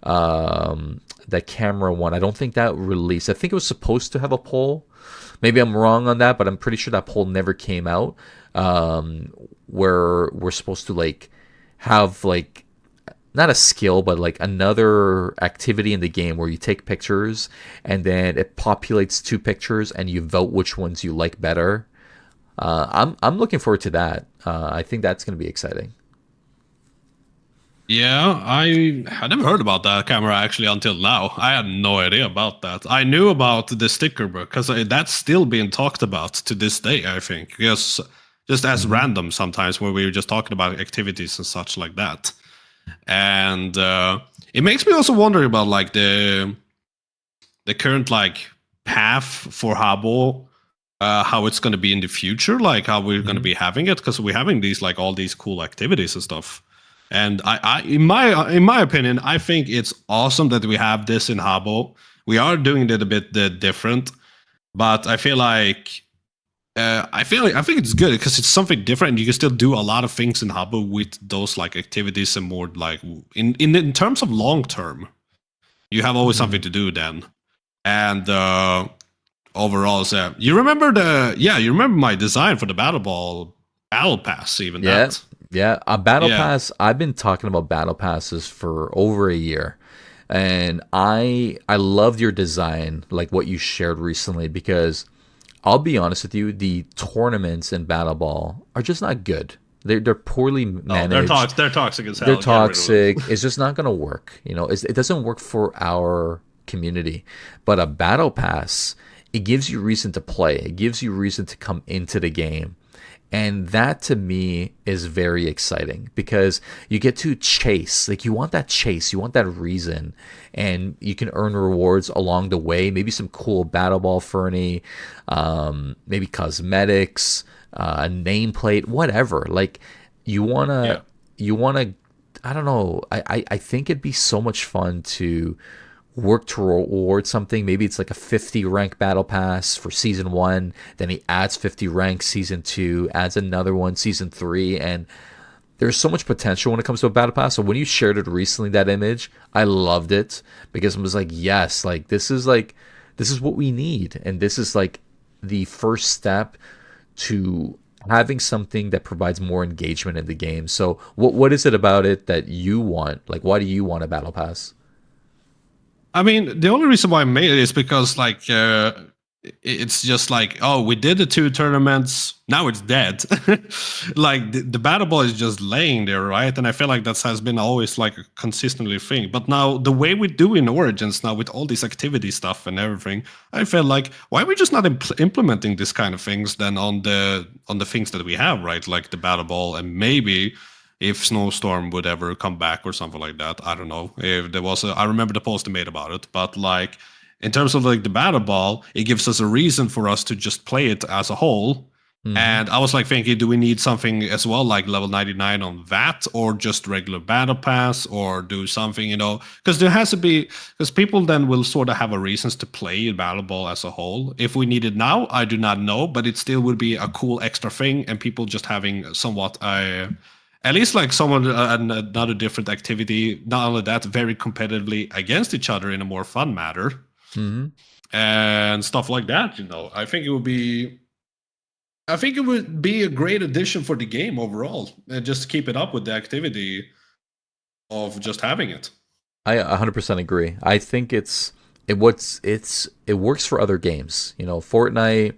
that camera one. I don't think that released. I think it was supposed to have a poll. Maybe I'm wrong on that, but I'm pretty sure that poll never came out. Where we're supposed to like have like not a skill, but like another activity in the game where you take pictures and then it populates two pictures and you vote which ones you like better. I'm looking forward to that. I think that's going to be exciting. Yeah, I had never heard about that camera actually until now. I had no idea about that. I knew about the sticker book because that's still being talked about to this day, I think. Yes, just as Hmm. random sometimes where we were just talking about activities and such like that. And it makes me also wonder about like the current like path for Habbo, how it's going to be in the future, like how we're going to Hmm. be having it, because we're having these like all these cool activities and stuff. And in my opinion, I think it's awesome that we have this in Habbo. We are doing it a bit different, but I think it's good because it's something different. You can still do a lot of things in Habbo with those like activities and more like in terms of long term. You have always Hmm. something to do then. And overall, so you remember my design for the battle pass, even Yeah, that. yeah. A battle Yeah. pass. I've been talking about battle passes for over a year, and I loved your design, like what you shared recently, because I'll be honest with you, the tournaments in Battle Ball are just not good. They're poorly Oh, managed. they're toxic as They're hell. Get rid of them. toxic. It's just not gonna work. You know, it doesn't work for our community. But a battle pass, it gives you reason to play. It gives you reason to come into the game. And that to me is very exciting because you get to chase. Like you want that chase, you want that reason, and you can earn rewards along the way. Maybe some cool battle ball furny, maybe cosmetics, a nameplate, whatever. Like you wanna Yeah. you wanna. I don't know. I think it'd be so much fun to work to reward something. Maybe it's like a 50 rank battle pass for season one. Then he adds 50 ranks season two, adds another one season three, and there's so much potential when it comes to a battle pass. So when you shared it recently, that image, I loved it because I was yes, like this is what we need, and this is like the first step to having something that provides more engagement in the game. So what is it about it that you want? Like why do you want a battle pass? I mean, the only reason why I made it is because like it's just like, oh, we did the two tournaments, now it's dead. Like the battle ball is just laying there, right? And I feel like that has been always like a consistently thing. But now the way we do in Origins now with all this activity stuff and everything, I feel like why are we just not implementing this kind of things then on the things that we have, right? Like the battle ball and maybe if Snowstorm would ever come back or something like that. I don't know if there was I remember the post they made about it, but like in terms of like the battle ball, it gives us a reason for us to just play it as a whole. Mm-hmm. And I was like thinking, do we need something as well, like level 99 on that, or just regular battle pass, or do something, because there has to be, because people then will sort of have a reasons to play battle ball as a whole. If we need it now, I do not know, but it still would be a cool extra thing, and people just having somewhat at least like someone another different activity. Not only that, very competitively against each other in a more fun manner Mm-hmm. and stuff like that. I think it would be a great addition for the game overall, and just keep it up with the activity of just having it. I 100% agree. I think it works for other games. You know, Fortnite,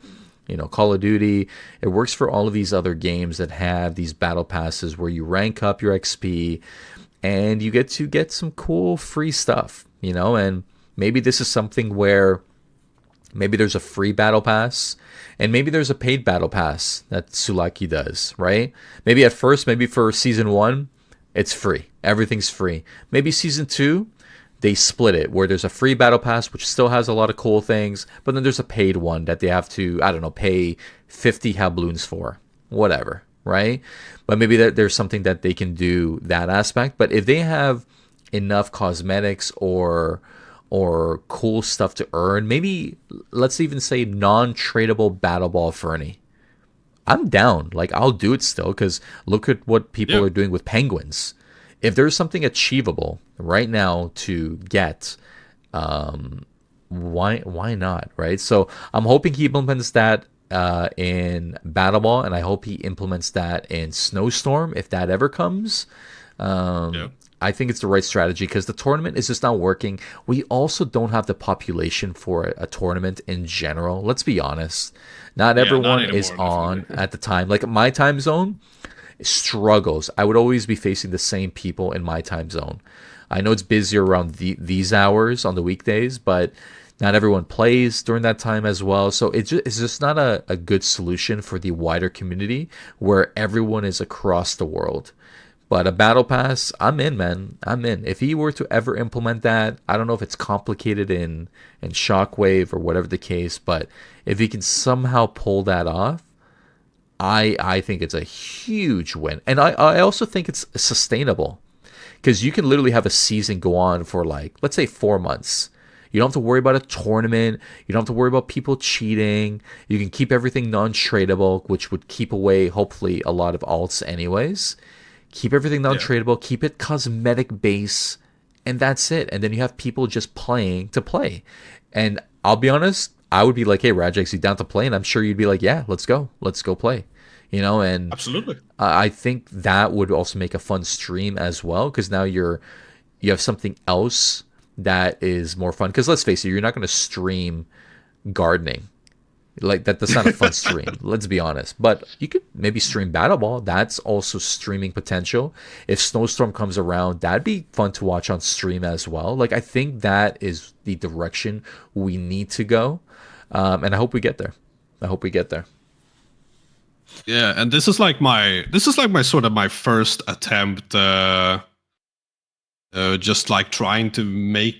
you know, Call of Duty. It works for all of these other games that have these battle passes where you rank up your XP and you get to get some cool free stuff. You know, and Maybe this is something where maybe there's a free battle pass, and maybe there's a paid battle pass that Sulaki does, right? Maybe at first, maybe for season one, it's free. Everything's free. Maybe season two, they split it where there's a free battle pass which still has a lot of cool things, but then there's a paid one that they have to, I don't know, pay 50 habloons for. Whatever, right? But maybe there's something that they can do that aspect. But if they have enough cosmetics or cool stuff to earn, maybe let's even say non-tradable battle ball Fernie. I'm down. Like I'll do it still because look at what people Yeah. are doing with penguins. If there's something achievable right now to get, why not, right? So I'm hoping he implements that in Battle Ball, and I hope he implements that in Snowstorm if that ever comes. Yeah. I think it's the right strategy because the tournament is just not working. We also don't have the population for a tournament in general. Let's be honest. Not Yeah, not everyone is anymore, on definitely. at the time. Like my time zone struggles. I would always be facing the same people in my time zone. I know it's busier around these hours on the weekdays, but not everyone plays during that time as well. So it's just not a good solution for the wider community where everyone is across the world. But a battle pass, I'm in, man. I'm in. If he were to ever implement that, I don't know if it's complicated in Shockwave or whatever the case, but if he can somehow pull that off, I think it's a huge win. And I also think it's sustainable because you can literally have a season go on for like, let's say 4 months. You don't have to worry about a tournament. You don't have to worry about people cheating. You can keep everything non-tradable, which would keep away, hopefully, a lot of alts anyways. Keep everything Yeah. non-tradable. Keep it cosmetic base. And that's it. And then you have people just playing to play. And I'll be honest, I would be like, hey, Ryjax, you down to play? And I'm sure you'd be like, yeah, let's go. Let's go play. And Absolutely. I think that would also make a fun stream as well because now you have something else that is more fun. Because let's face it, you're not going to stream gardening like that. That's not a fun stream. Let's be honest. But you could maybe stream Battle Ball. That's also streaming potential. If Snowstorm comes around, that'd be fun to watch on stream as well. Like I think that is the direction we need to go, and I hope we get there. I hope we get there. Yeah, and this is like my sort of my first attempt, just like trying to make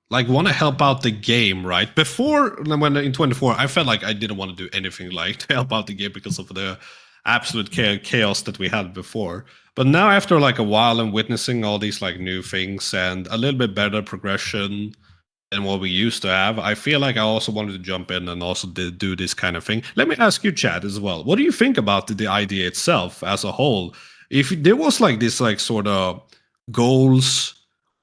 like want to help out the game, right? Before when in 24, I felt like I didn't want to do anything like to help out the game because of the absolute chaos that we had before. But now after like a while and witnessing all these like new things and a little bit better progression than what we used to have, I feel like I also wanted to jump in and also do this kind of thing. Let me ask you, Chad, as well. What do you think about the idea itself as a whole? If there was like this like sort of goals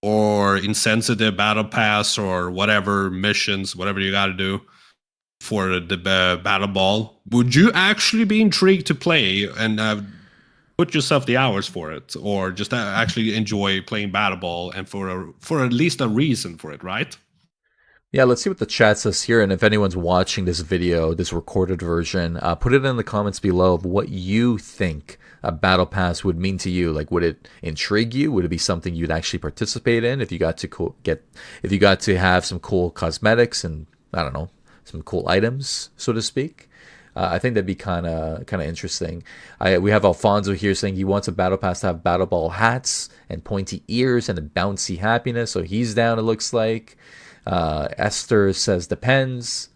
or insensitive battle pass or whatever missions, whatever you got to do for the battle ball, would you actually be intrigued to play and put yourself the hours for it, or just actually enjoy playing battle ball and for at least a reason for it, right? Yeah, let's see what the chat says here. And if anyone's watching this video, this recorded version, put it in the comments below of what you think a battle pass would mean to you. Like, would it intrigue you? Would it be something you'd actually participate in if you got to if you got to have some cool cosmetics and I don't know, some cool items, so to speak? I think that'd be kind of interesting. We have Alfonso here saying he wants a battle pass to have battle ball hats and pointy ears and a bouncy happiness. So he's down. It looks like. Esther says depends.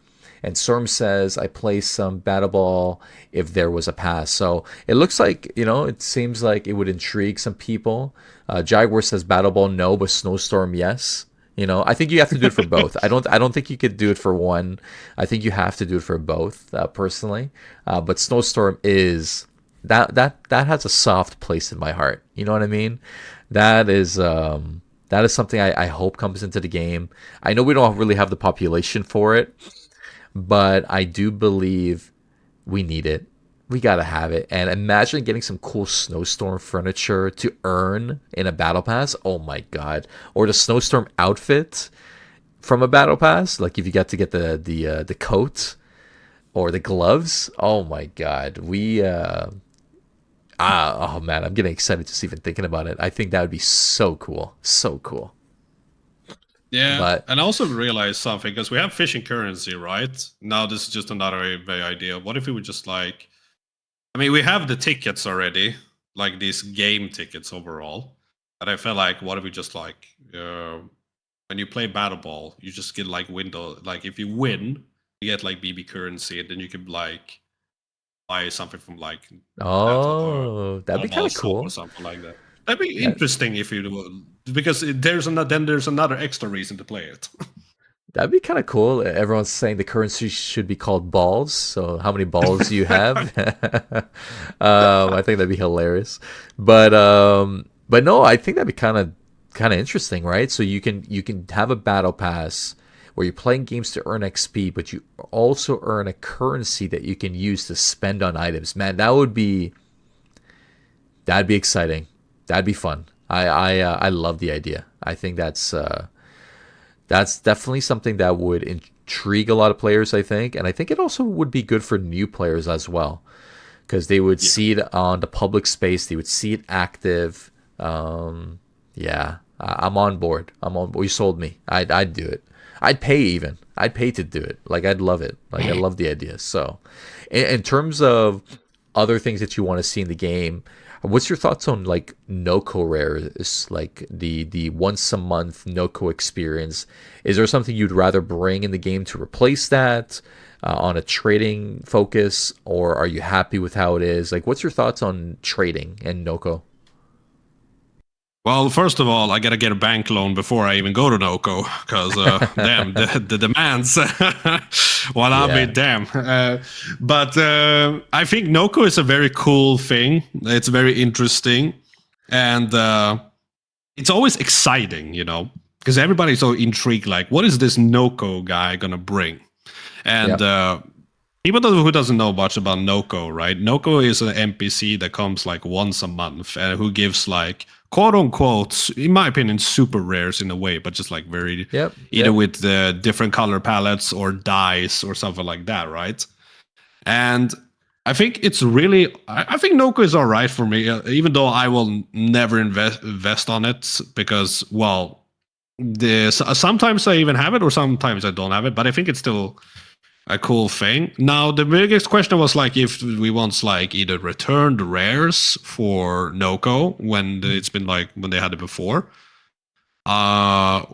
And Storm says I play some battle ball if there was a pass. So it looks like, it seems like it would intrigue some people. Jaguar says battle ball no, but Snowstorm yes. I think you have to do it for both. I don't think you could do it for one. I think you have to do it for both, personally. But Snowstorm is that has a soft place in my heart. You know what I mean? That is that is something I hope comes into the game. I know we don't really have the population for it, but I do believe we need it. We gotta have it. And imagine getting some cool snowstorm furniture to earn in a battle pass. Oh my god! Or the snowstorm outfit from a battle pass. Like if you got to get the coat or the gloves. Oh my god! Oh man, I'm getting excited just even thinking about it. I think that would be so cool. So cool. Yeah, But and I also realized something because we have fishing currency, right? Now this is just another very idea. What if we would just like, I mean, we have the tickets already, like these game tickets overall. But I felt like, what if we just like, when you play Battle Ball, you just get like window, like if you win, you get like BB currency, and then you can like buy something from like Battle or oh, that'd be kind Mobile of Shop or cool. something like that. That'd be That interesting if you do, because there's another extra reason to play it. that'd be kind of cool. Everyone's saying the currency should be called balls. So how many balls do you have? I think that'd be hilarious. But no, I think that'd be kind of interesting, right? So you can have a battle pass where you're playing games to earn XP, but you also earn a currency that you can use to spend on items. Man, that'd be exciting. That'd be fun. I love the idea. I think that's definitely something that would intrigue a lot of players. I think, and I think it also would be good for new players as well because they would Yeah. see it on the public space. They would see it active. Yeah, I'm on board. I'm on. You sold me. I'd do it. I'd pay even. I'd pay to do it. Like I'd love it. Like I love the idea. So, in terms of other things that you want to see in the game, what's your thoughts on like Noco rares, like the once a month Noco experience? Is there something you'd rather bring in the game to replace that on a trading focus, or are you happy with how it is? Like, what's your thoughts on trading and Noco? Well, first of all, I gotta get a bank loan before I even go to Noco, because damn the demands. Well, I Yeah. mean, damn. But I think Noco is a very cool thing. It's very interesting, and it's always exciting, because everybody's so intrigued. Like, what is this Noco guy gonna bring? And Yep. people who doesn't know much about Noco, right? Noco is an NPC that comes like once a month and who gives like quote unquote, in my opinion, super rares in a way, but just like very Yep. either Yep. with different color palettes or dyes or something like that, right? And I think it's really, I think Noco is all right for me, even though I will never invest on it because, well, sometimes I even have it or sometimes I don't have it, but I think it's still a cool thing. Now, the biggest question was like if we want like either return the rares for Noco when it's been like when they had it before. Uh,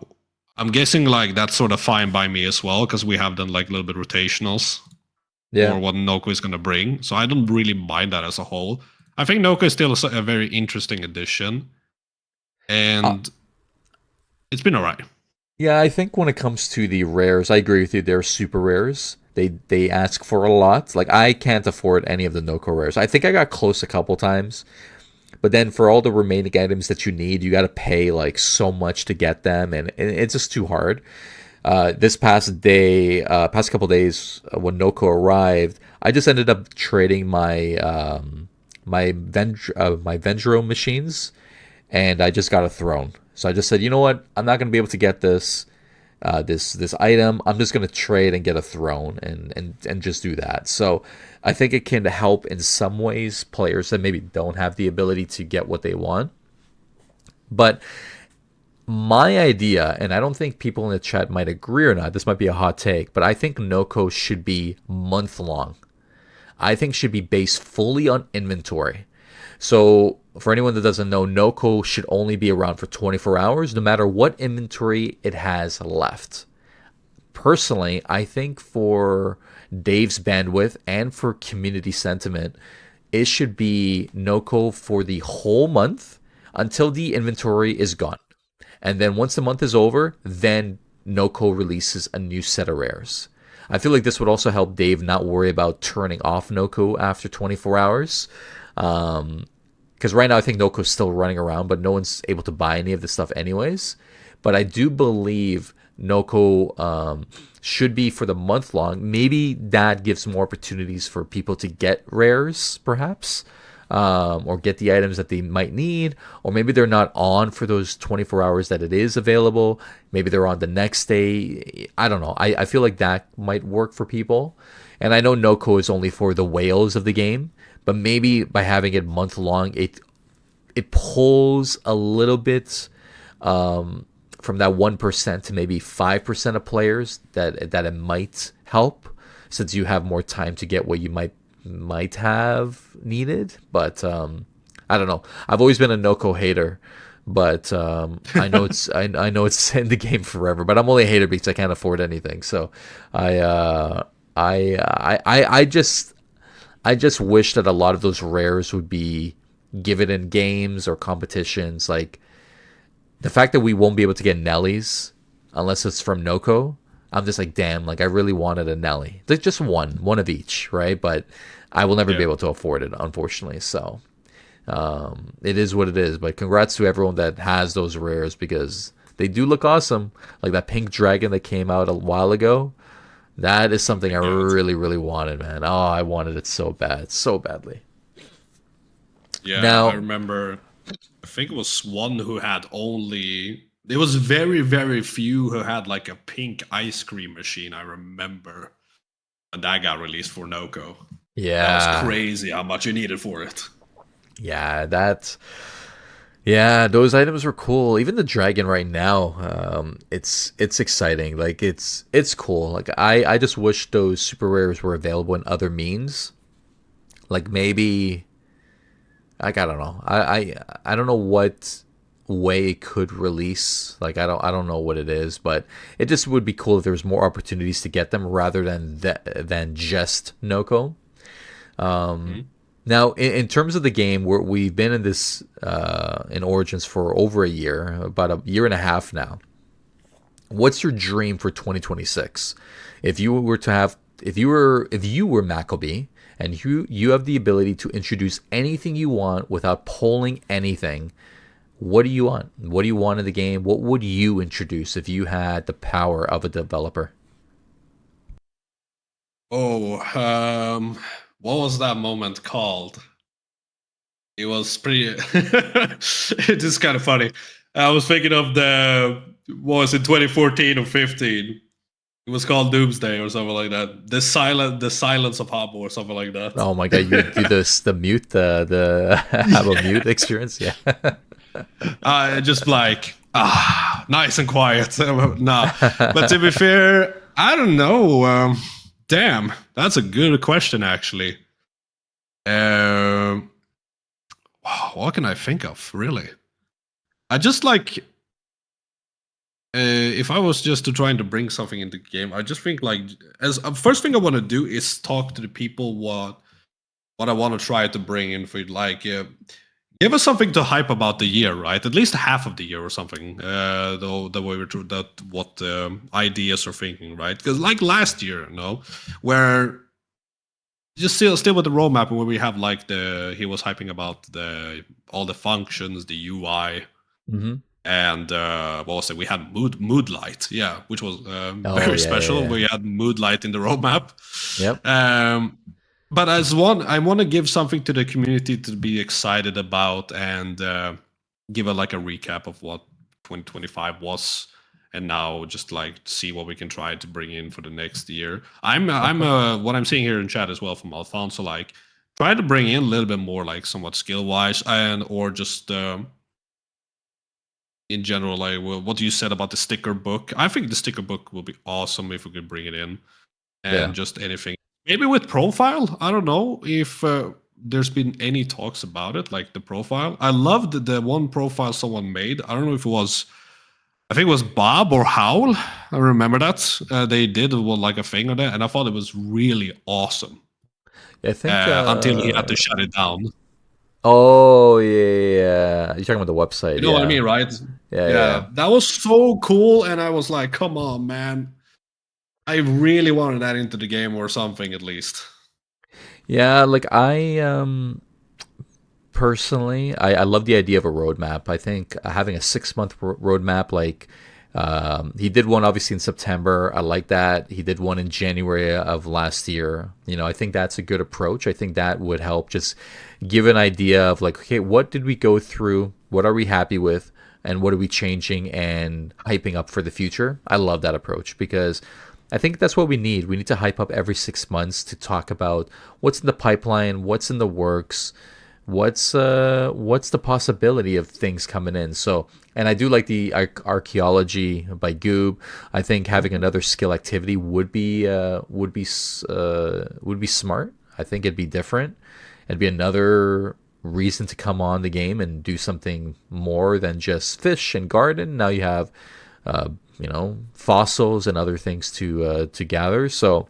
I'm guessing like that's sort of fine by me as well because we have done like a little bit rotationals Yeah. for what Noco is going to bring. So I don't really mind that as a whole. I think Noco is still a very interesting addition, Uh, and it's been alright. yeah, I think when it comes to the rares, I agree with you. They're super rares. They ask for a lot. Like I can't afford any of the Noco rares. I think I got close a couple times, but then for all the remaining items that you need, you got to pay like so much to get them, and it's just too hard. This past couple days, when Noco arrived, I just ended up trading my Vendro machines, and I just got a throne. So I just said, you know what? I'm not gonna be able to get this item. I'm just gonna trade and get a throne and just do that. So I think it can help in some ways players that maybe don't have the ability to get what they want. But my idea, and I don't think people in the chat might agree or not, this might be a hot take, but I think Noco should be month long. I think should be based fully on inventory. So for anyone that doesn't know, Noco should only be around for 24 hours, no matter what inventory it has left. Personally, I think for Dave's bandwidth and for community sentiment, it should be Noco for the whole month until the inventory is gone. And then once the month is over, then Noco releases a new set of rares. I feel like this would also help Dave not worry about turning off Noco after 24 hours. Because right now I think Noco's still running around, but no one's able to buy any of the stuff anyways. But I do believe Noco should be for the month long. Maybe that gives more opportunities for people to get rares, perhaps, or get the items that they might need, or maybe they're not on for those 24 hours that it is available. Maybe they're on the next day. I don't know. I feel like that might work for people. And I know Noco is only for the whales of the game, but maybe by having it month long, it pulls a little bit from that 1% to maybe 5% of players that it might help, since you have more time to get what you might have needed. But I don't know. I've always been a Noko hater, but I know it's in the game forever. But I'm only a hater because I can't afford anything. So I I just wish that a lot of those rares would be given in games or competitions. Like the fact that we won't be able to get Nellies unless it's from Noko. I'm just like, damn, like I really wanted a Nelly. Like just one of each, right? But I will never be Yeah. able to afford it, unfortunately. So it is what it is. But congrats to everyone that has those rares because they do look awesome. Like that pink dragon that came out a while ago. That is Oh my something I god. really, really wanted, man. Oh, I wanted it so bad, so badly. Yeah, I Now, remember. I think it was one who had only. There was very, very few who had like a pink ice cream machine. I remember, and that got released for Noko. That was yeah, crazy how much you needed for it. yeah, yeah, those items were cool. Even the dragon right now, it's exciting. Like it's cool. Like I just wish those super rares were available in other means. Like maybe like I don't know. I don't know what way it could release. Like I don't know what it is, but it just would be cool if there was more opportunities to get them rather than just Noko. Hmm? Now, in terms of the game, we've been in this in Origins for over a year, about a year and a half now. What's your dream for 2026? If you were to have, if you were Maccabee, and you have the ability to introduce anything you want without polling anything, what do you want? What do you want in the game? What would you introduce if you had the power of a developer? Oh, what was that moment called? It was pretty. It is kind of funny. I was thinking of the what was it 2014 or 15? It was called Doomsday or something like that. The silence of Habbo or something like that. Oh my god, you would do this the mute the have a mute Yeah. experience? Yeah. Just like nice and quiet. Nah, but to be fair, I don't know. Damn, that's a good question actually. Um, what can I think of really? I just like if I was just to trying to bring something into the game, I just think like as first thing I want to do is talk to the people what I want to try to bring in for it. Like give us something to hype about the year, right? At least half of the year or something. The way we're that what ideas are thinking, right? Because like last year, where just still with the roadmap where we have like the he was hyping about the all the functions, the UI, hmm and what was it? We had mood light, yeah, which was Oh very yeah, yeah, special. yeah. We had mood light in the roadmap. Yep. Um, but as one, I want to give something to the community to be excited about and give a like a recap of what 2025 was, and now just like see what we can try to bring in for the next year. I'm Okay. what I'm seeing here in chat as well from Alfonso, like try to bring in a little bit more like somewhat skill wise and or just in general, like what you said about the sticker book. I think the sticker book will be awesome if we could bring it in, and Yeah. just anything. Maybe with profile. I don't know if there's been any talks about it, like the profile. I loved the one profile someone made. I don't know if it was. I think it was Bob or Howl. I remember that they did like a thing on it, and I thought it was really awesome. I think. Until he had to shut it down. Oh yeah, yeah, yeah. You're talking about the website, You know what I yeah, mean, right? yeah, yeah. Yeah, that was so cool, and I was like, "Come on, man! I really wanted that into the game or something at least." Yeah, like I personally, I love the idea of a roadmap. I think having a 6 month roadmap, like he did one obviously in September. I like that. He did one in January of last year. You know, I think that's a good approach. I think that would help just give an idea of like, okay, what did we go through? What are we happy with? And what are we changing and hyping up for the future? I love that approach because I think that's what we need. We need to hype up every 6 months to talk about what's in the pipeline, what's in the works, what's the possibility of things coming in? So, and I do like the archaeology by Goob. I think having another skill activity would be smart. I think it'd be different. It'd be another reason to come on the game and do something more than just fish and garden. Now you have fossils and other things to gather. So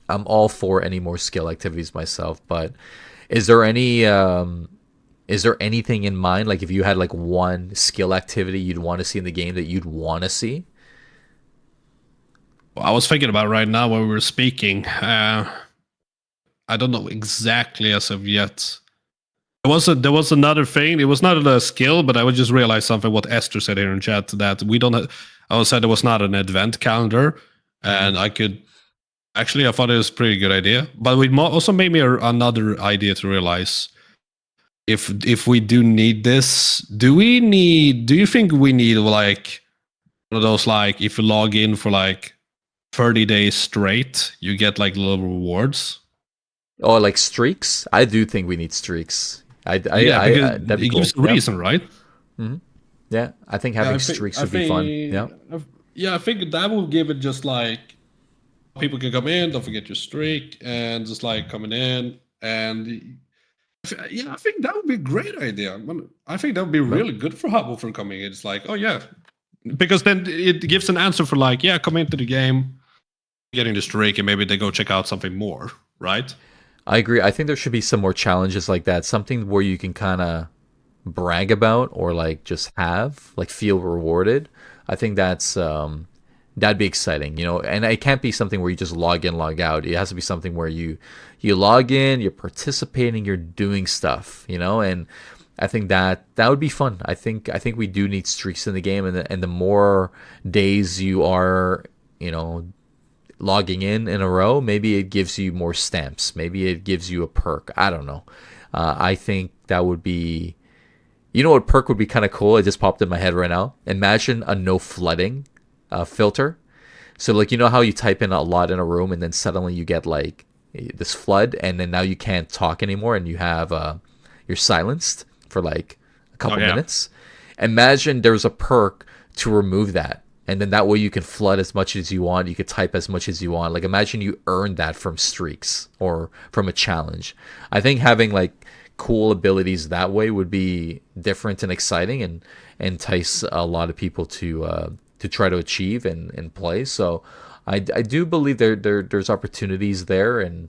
I'm all for any more skill activities myself. But is there any is there anything in mind? Like if you had like one skill activity you'd want to see in the game that you'd want to see? Well, I was thinking about right now when we were speaking. I don't know exactly as of yet. There was another thing. It was not a skill, but I would just realize something. What Esther said here in chat that we don't. I said there was not an advent calendar, and I could actually. I thought it was a pretty good idea, but it also made me another idea to realize if we do need this, do we need? Do you think we need like one of those like if you log in for like 30 days straight, you get like little rewards? Oh, like streaks? I do think we need streaks. Yeah, because That'd be it cool. gives a Yeah. reason, right? Hmm. Yeah, I think Yeah, having streaks would be fun. Yeah. yeah, I think that will give it just like people can come in, don't forget your streak, and just like coming in, and yeah, I think that would be a great idea. I think that would be Well, really good for Habbo for coming. It's like, oh yeah, because then it gives an answer for like, yeah, come into the game, getting the streak, and maybe they go check out something more, right? I agree. I think there should be some more challenges like that. Something where you can kind of brag about or like just have, like feel rewarded. I think that'd be exciting, you know. And it can't be something where you just log in, log out. It has to be something where you log in, you're participating, you're doing stuff, you know. And I think that would be fun. I think we do need streaks in the game, and the more days you are, you know, logging in a row, maybe it gives you more stamps. Maybe it gives you a perk. I don't know. I think that would be, you know, what perk would be kind of cool. It just popped in my head right now. Imagine a no flooding filter. So like you know how you type in a lot in a room and then suddenly you get like this flood and then now you can't talk anymore and you have you're silenced for like a Oh couple yeah, minutes. Imagine there's a perk to remove that. And then that way you can flood as much as you want. You could type as much as you want. Like imagine you earned that from streaks or from a challenge. I think having like cool abilities that way would be different and exciting and entice a lot of people to try to achieve and play. So I do believe there's opportunities there, and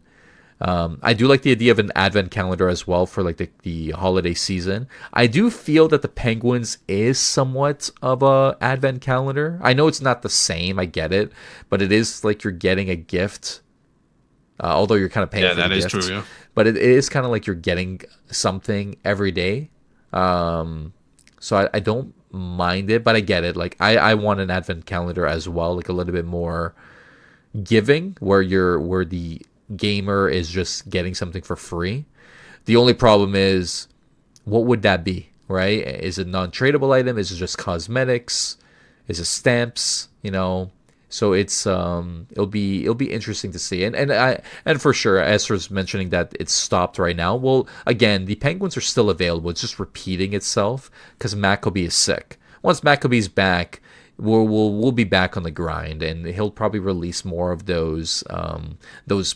I do like the idea of an advent calendar as well for like the holiday season. I do feel that the Penguins is somewhat of a advent calendar. I know it's not the same, I get it, but it is like you're getting a gift, although you're kind of paying yeah, for the that is true. gift. Yeah. But it is kind of like you're getting something every day. So I don't mind it, but I get it. Like I want an advent calendar as well, like a little bit more giving, where the gamer is just getting something for free. The only problem is, what would that be, right? Is it non-tradable item? Is it just cosmetics? Is it stamps? You know, so it's it'll be interesting to see. And for sure, Esther's mentioning that it's stopped right now. Well, again, the Penguins are still available. It's just repeating itself because Maccabee is sick. Once Maccabee's back, we'll be back on the grind, and he'll probably release more of those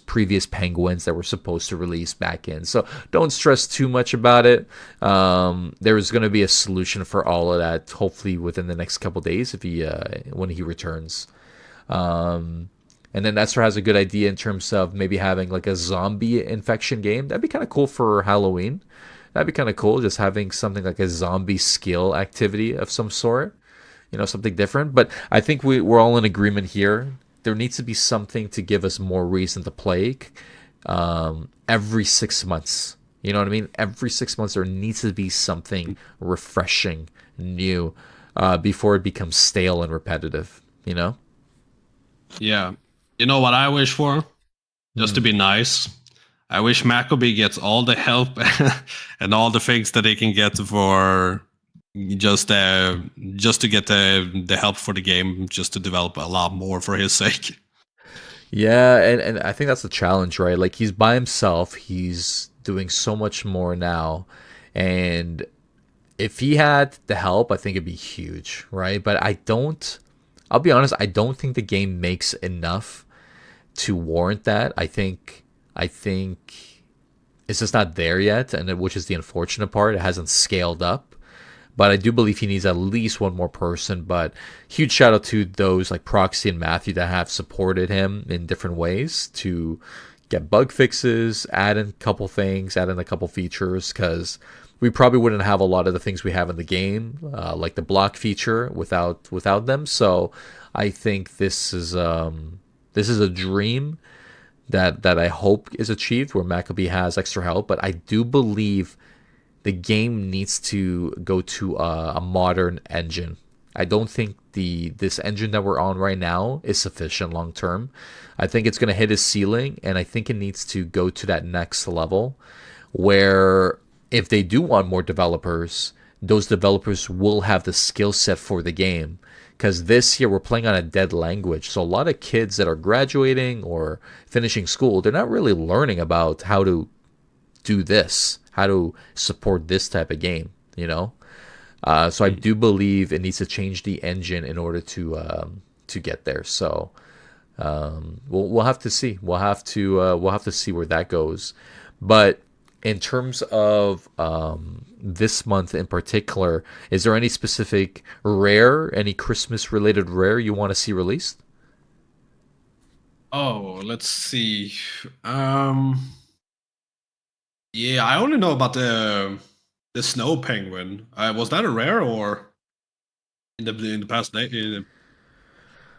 previous Penguins that were supposed to release back in. So don't stress too much about it. There's going to be a solution for all of that, hopefully within the next couple days if he when he returns. And then Esther has a good idea in terms of maybe having like a zombie infection game. That'd be kind of cool for Halloween. That'd be kind of cool, just having something like a zombie skill activity of some sort, you know, something different. But I think we're all in agreement here. There needs to be something to give us more reason to play every 6 months. You know what I mean? Every 6 months, there needs to be something refreshing, new, before it becomes stale and repetitive, you know? Yeah. You know what I wish for? Just to Mm. be nice. I wish Maccabee gets all the help and all the things that they can get for just just to get the help for the game, just to develop a lot more for his sake. Yeah, and I think that's the challenge, right? Like he's by himself. He's doing so much more now, and if he had the help, I think it'd be huge, right? But I don't. I'll be honest. I don't think the game makes enough to warrant that. I think it's just not there yet, which is the unfortunate part. It hasn't scaled up. But I do believe he needs at least one more person. But huge shout out to those like Proxy and Matthew that have supported him in different ways to get bug fixes, add in a couple things, add in a couple features, because we probably wouldn't have a lot of the things we have in the game, like the block feature, without them. So I think this is a dream that I hope is achieved, where Maccabee has extra help. But I do believe the game needs to go to a modern engine. I don't think this engine that we're on right now is sufficient long term. I think it's going to hit its ceiling, and I think it needs to go to that next level, where if they do want more developers, those developers will have the skill set for the game. Because this year we're playing on a dead language, so a lot of kids that are graduating or finishing school, they're not really learning about how to do this, how to support this type of game, you know. So I do believe it needs to change the engine in order to get there. So we'll have to see. We'll have to see where that goes. But in terms of this month in particular, is there any specific rare, any Christmas related rare you want to see released? Oh, let's see. Yeah, I only know about the snow penguin. Was that a rare or in the past day,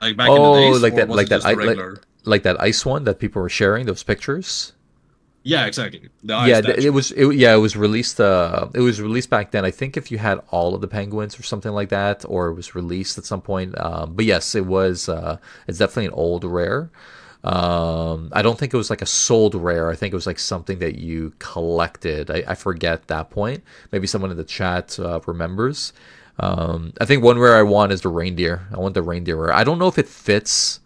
like back in the Oh, days, or was like it just a like regular? like that ice one that people were sharing those pictures. Yeah, exactly. The ice Yeah, it statue. was. Yeah, it was released. It was released back then. I think if you had all of the penguins or something like that, or it was released at some point. But yes, it was. It's definitely an old rare. I don't think it was like a sold rare. I think it was like something that you collected. I forget that point. Maybe someone in the chat remembers. I think one rare I want is the reindeer. I want the reindeer rare. I don't know if it fits.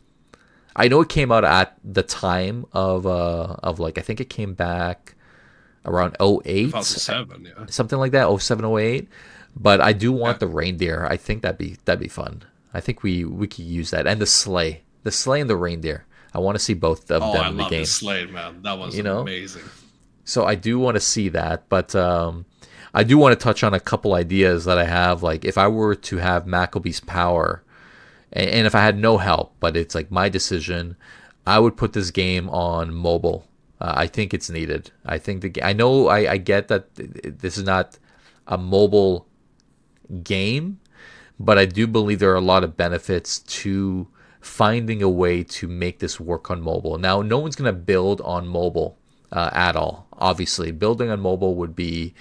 I know it came out at the time of like, I think it came back around '08, 2007. Yeah. something like that, '07, '08. But I do Yeah. want the reindeer. I think that'd be fun. I think we could use that, and the sleigh and the reindeer. I want to see both of Oh, them I in the love the game. Slade, man. That was You know, amazing. so I do want to see that, but I do want to touch on a couple ideas that I have. Like if I were to have Maccable's power, and if I had no help, but it's like my decision, I would put this game on mobile. I think it's needed. I think I know I get that this is not a mobile game, but I do believe there are a lot of benefits to finding a way to make this work on mobile. Now, no one's going to build on mobile at all. Obviously, building on mobile would be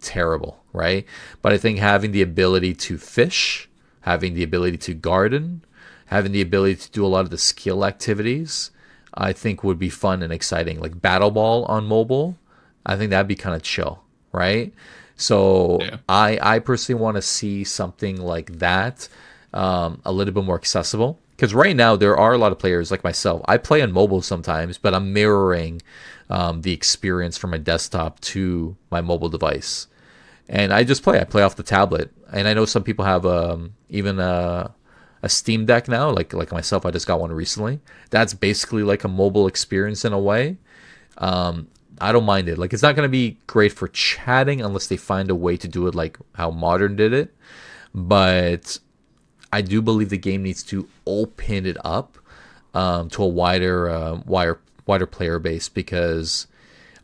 terrible, right? But I think having the ability to fish, having the ability to garden, having the ability to do a lot of the skill activities, I think would be fun and exciting. Like Battle Ball on mobile, I think that'd be kind of chill, right? So Yeah. I personally want to see something like that, a little bit more accessible. Because right now there are a lot of players like myself. I play on mobile sometimes, but I'm mirroring the experience from my desktop to my mobile device, and I just play. I play off the tablet, and I know some people have even a Steam Deck now. Like myself, I just got one recently. That's basically like a mobile experience in a way. I don't mind it. Like it's not gonna be great for chatting unless they find a way to do it like how Modern did it. But I do believe the game needs to open it up to a wider player base, because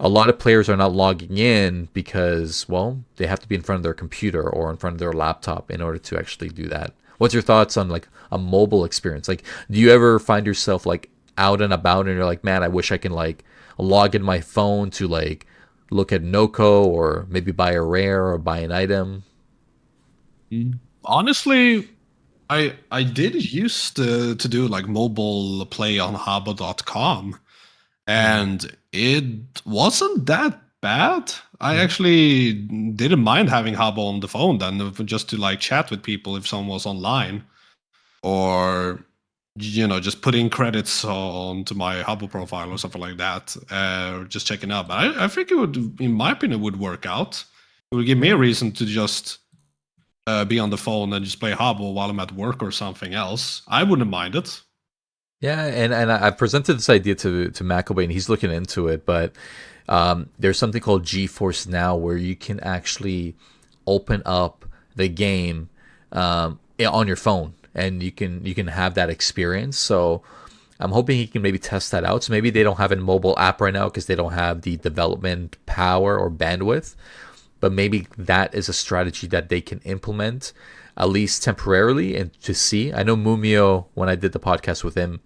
a lot of players are not logging in because, well, they have to be in front of their computer or in front of their laptop in order to actually do that. What's your thoughts on like a mobile experience? Like, do you ever find yourself like out and about and you're like, man, I wish I can like log in my phone to like look at Noco or maybe buy a rare or buy an item? Honestly, I did used to do like mobile play on Habbo.com, Mm-hmm. and it wasn't that bad. I Mm-hmm. actually didn't mind having Habbo on the phone then, just to like chat with people if someone was online, or just putting credits onto my Habbo profile or something like that, or just checking out. But I think it would, in my opinion, would work out. It would give me a reason to just be on the phone and just play Habbo while I'm at work or something else. I wouldn't mind it. Yeah, and I presented this idea to McElwain, and he's looking into it. But there's something called GeForce Now, where you can actually open up the game on your phone, and you can have that experience. So I'm hoping he can maybe test that out. So maybe they don't have a mobile app right now because they don't have the development power or bandwidth. But maybe that is a strategy that they can implement at least temporarily and to see. I know Mumio, when I did the podcast with him,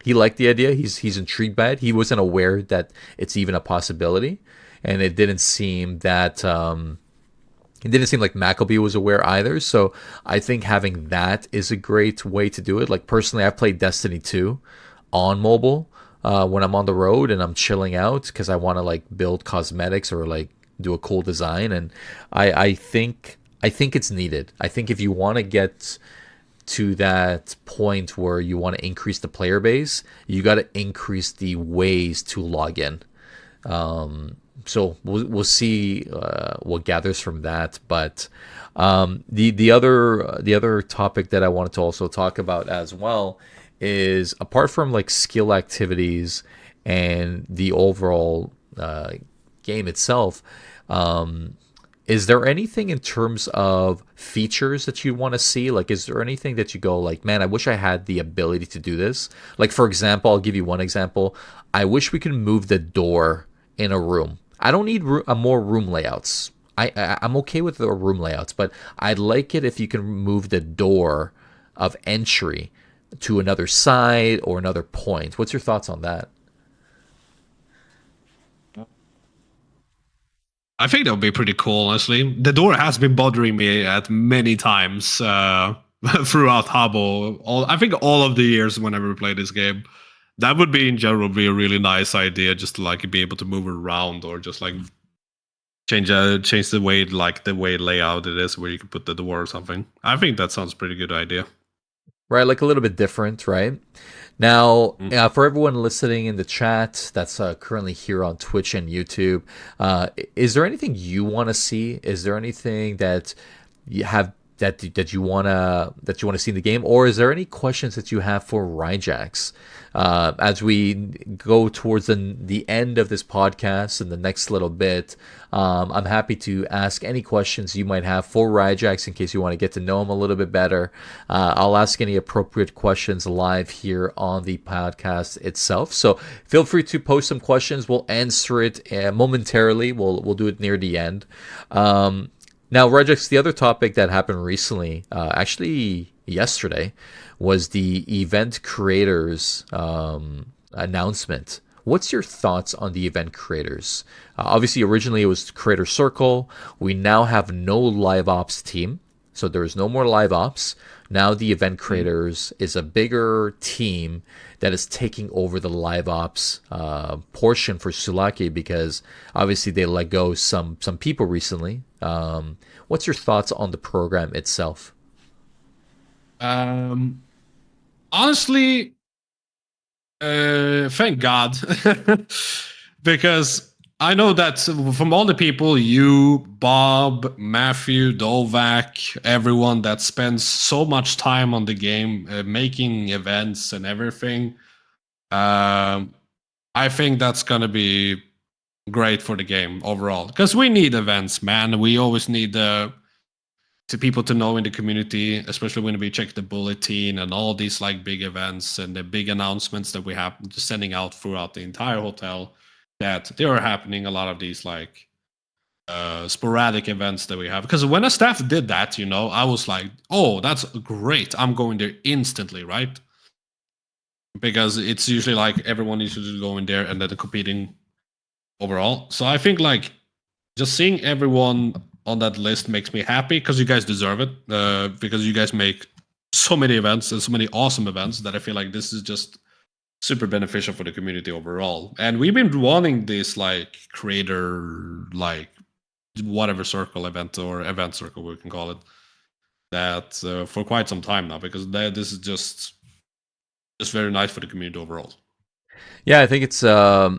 he liked the idea. He's intrigued by it. He wasn't aware that it's even a possibility, and it didn't seem that it didn't seem like Maccabee was aware either. So I think having that is a great way to do it. Like personally, I've played Destiny 2 on mobile when I'm on the road and I'm chilling out because I want to like build cosmetics or like do a cool design. And I think it's needed. I think if you want to get to that point where you want to increase the player base, you got to increase the ways to log in. So we'll see what gathers from that. But the other topic that I wanted to also talk about as well is apart from like skill activities and the overall game itself. Is there anything in terms of features that you want to see? Like, is there anything that you go like, man, I wish I had the ability to do this? Like, for example, I'll give you one example. I wish we could move the door in a room. I don't need more room layouts. I'm okay with the room layouts, but I'd like it if you can move the door of entry to another side or another point. What's your thoughts on that? I think that would be pretty cool, honestly. The door has been bothering me at many times throughout Habbo. I think all of the years whenever we play this game. That would be in general be a really nice idea, just to like be able to move around or just like change the way layout it is where you can put the door or something. I think that sounds pretty good idea. Right, like a little bit different, right? Now, for everyone listening in the chat that's currently here on Twitch and YouTube, is there anything you want to see? Is there anything that you have that you want to see in the game, or is there any questions that you have for Ryjax? As we go towards the end of this podcast in the next little bit, I'm happy to ask any questions you might have for Ryjax in case you want to get to know him a little bit better. I'll ask any appropriate questions live here on the podcast itself. So feel free to post some questions. We'll answer it momentarily. We'll do it near the end. Now, Regex, the other topic that happened recently, actually yesterday, was the event creators announcement. What's your thoughts on the event creators? Obviously, originally it was Creator Circle. We now have no live ops team, so there is no more live ops. Now the event creators is a bigger team that is taking over the live ops portion for Sulaki because obviously they let go some people recently. What's your thoughts on the program itself? Honestly, thank God, because I know that from all the people, you, Bob, Matthew, Dolvac, everyone that spends so much time on the game, making events and everything, I think that's gonna be great for the game overall. Because we need events, man. We always need to people to know in the community, especially when we check the bulletin and all these like big events and the big announcements that we have just sending out throughout the entire hotel, that there are happening a lot of these like sporadic events that we have. Because when a staff did that, I was like, oh, that's great. I'm going there instantly, right? Because it's usually like everyone is usually going there and then competing overall. So I think like just seeing everyone on that list makes me happy because you guys deserve it. Because you guys make so many events and so many awesome events that I feel like this is just super beneficial for the community overall. And we've been wanting this like creator like whatever circle event or event circle we can call it that for quite some time now because this is just just very nice for the community overall. Yeah, I think it's a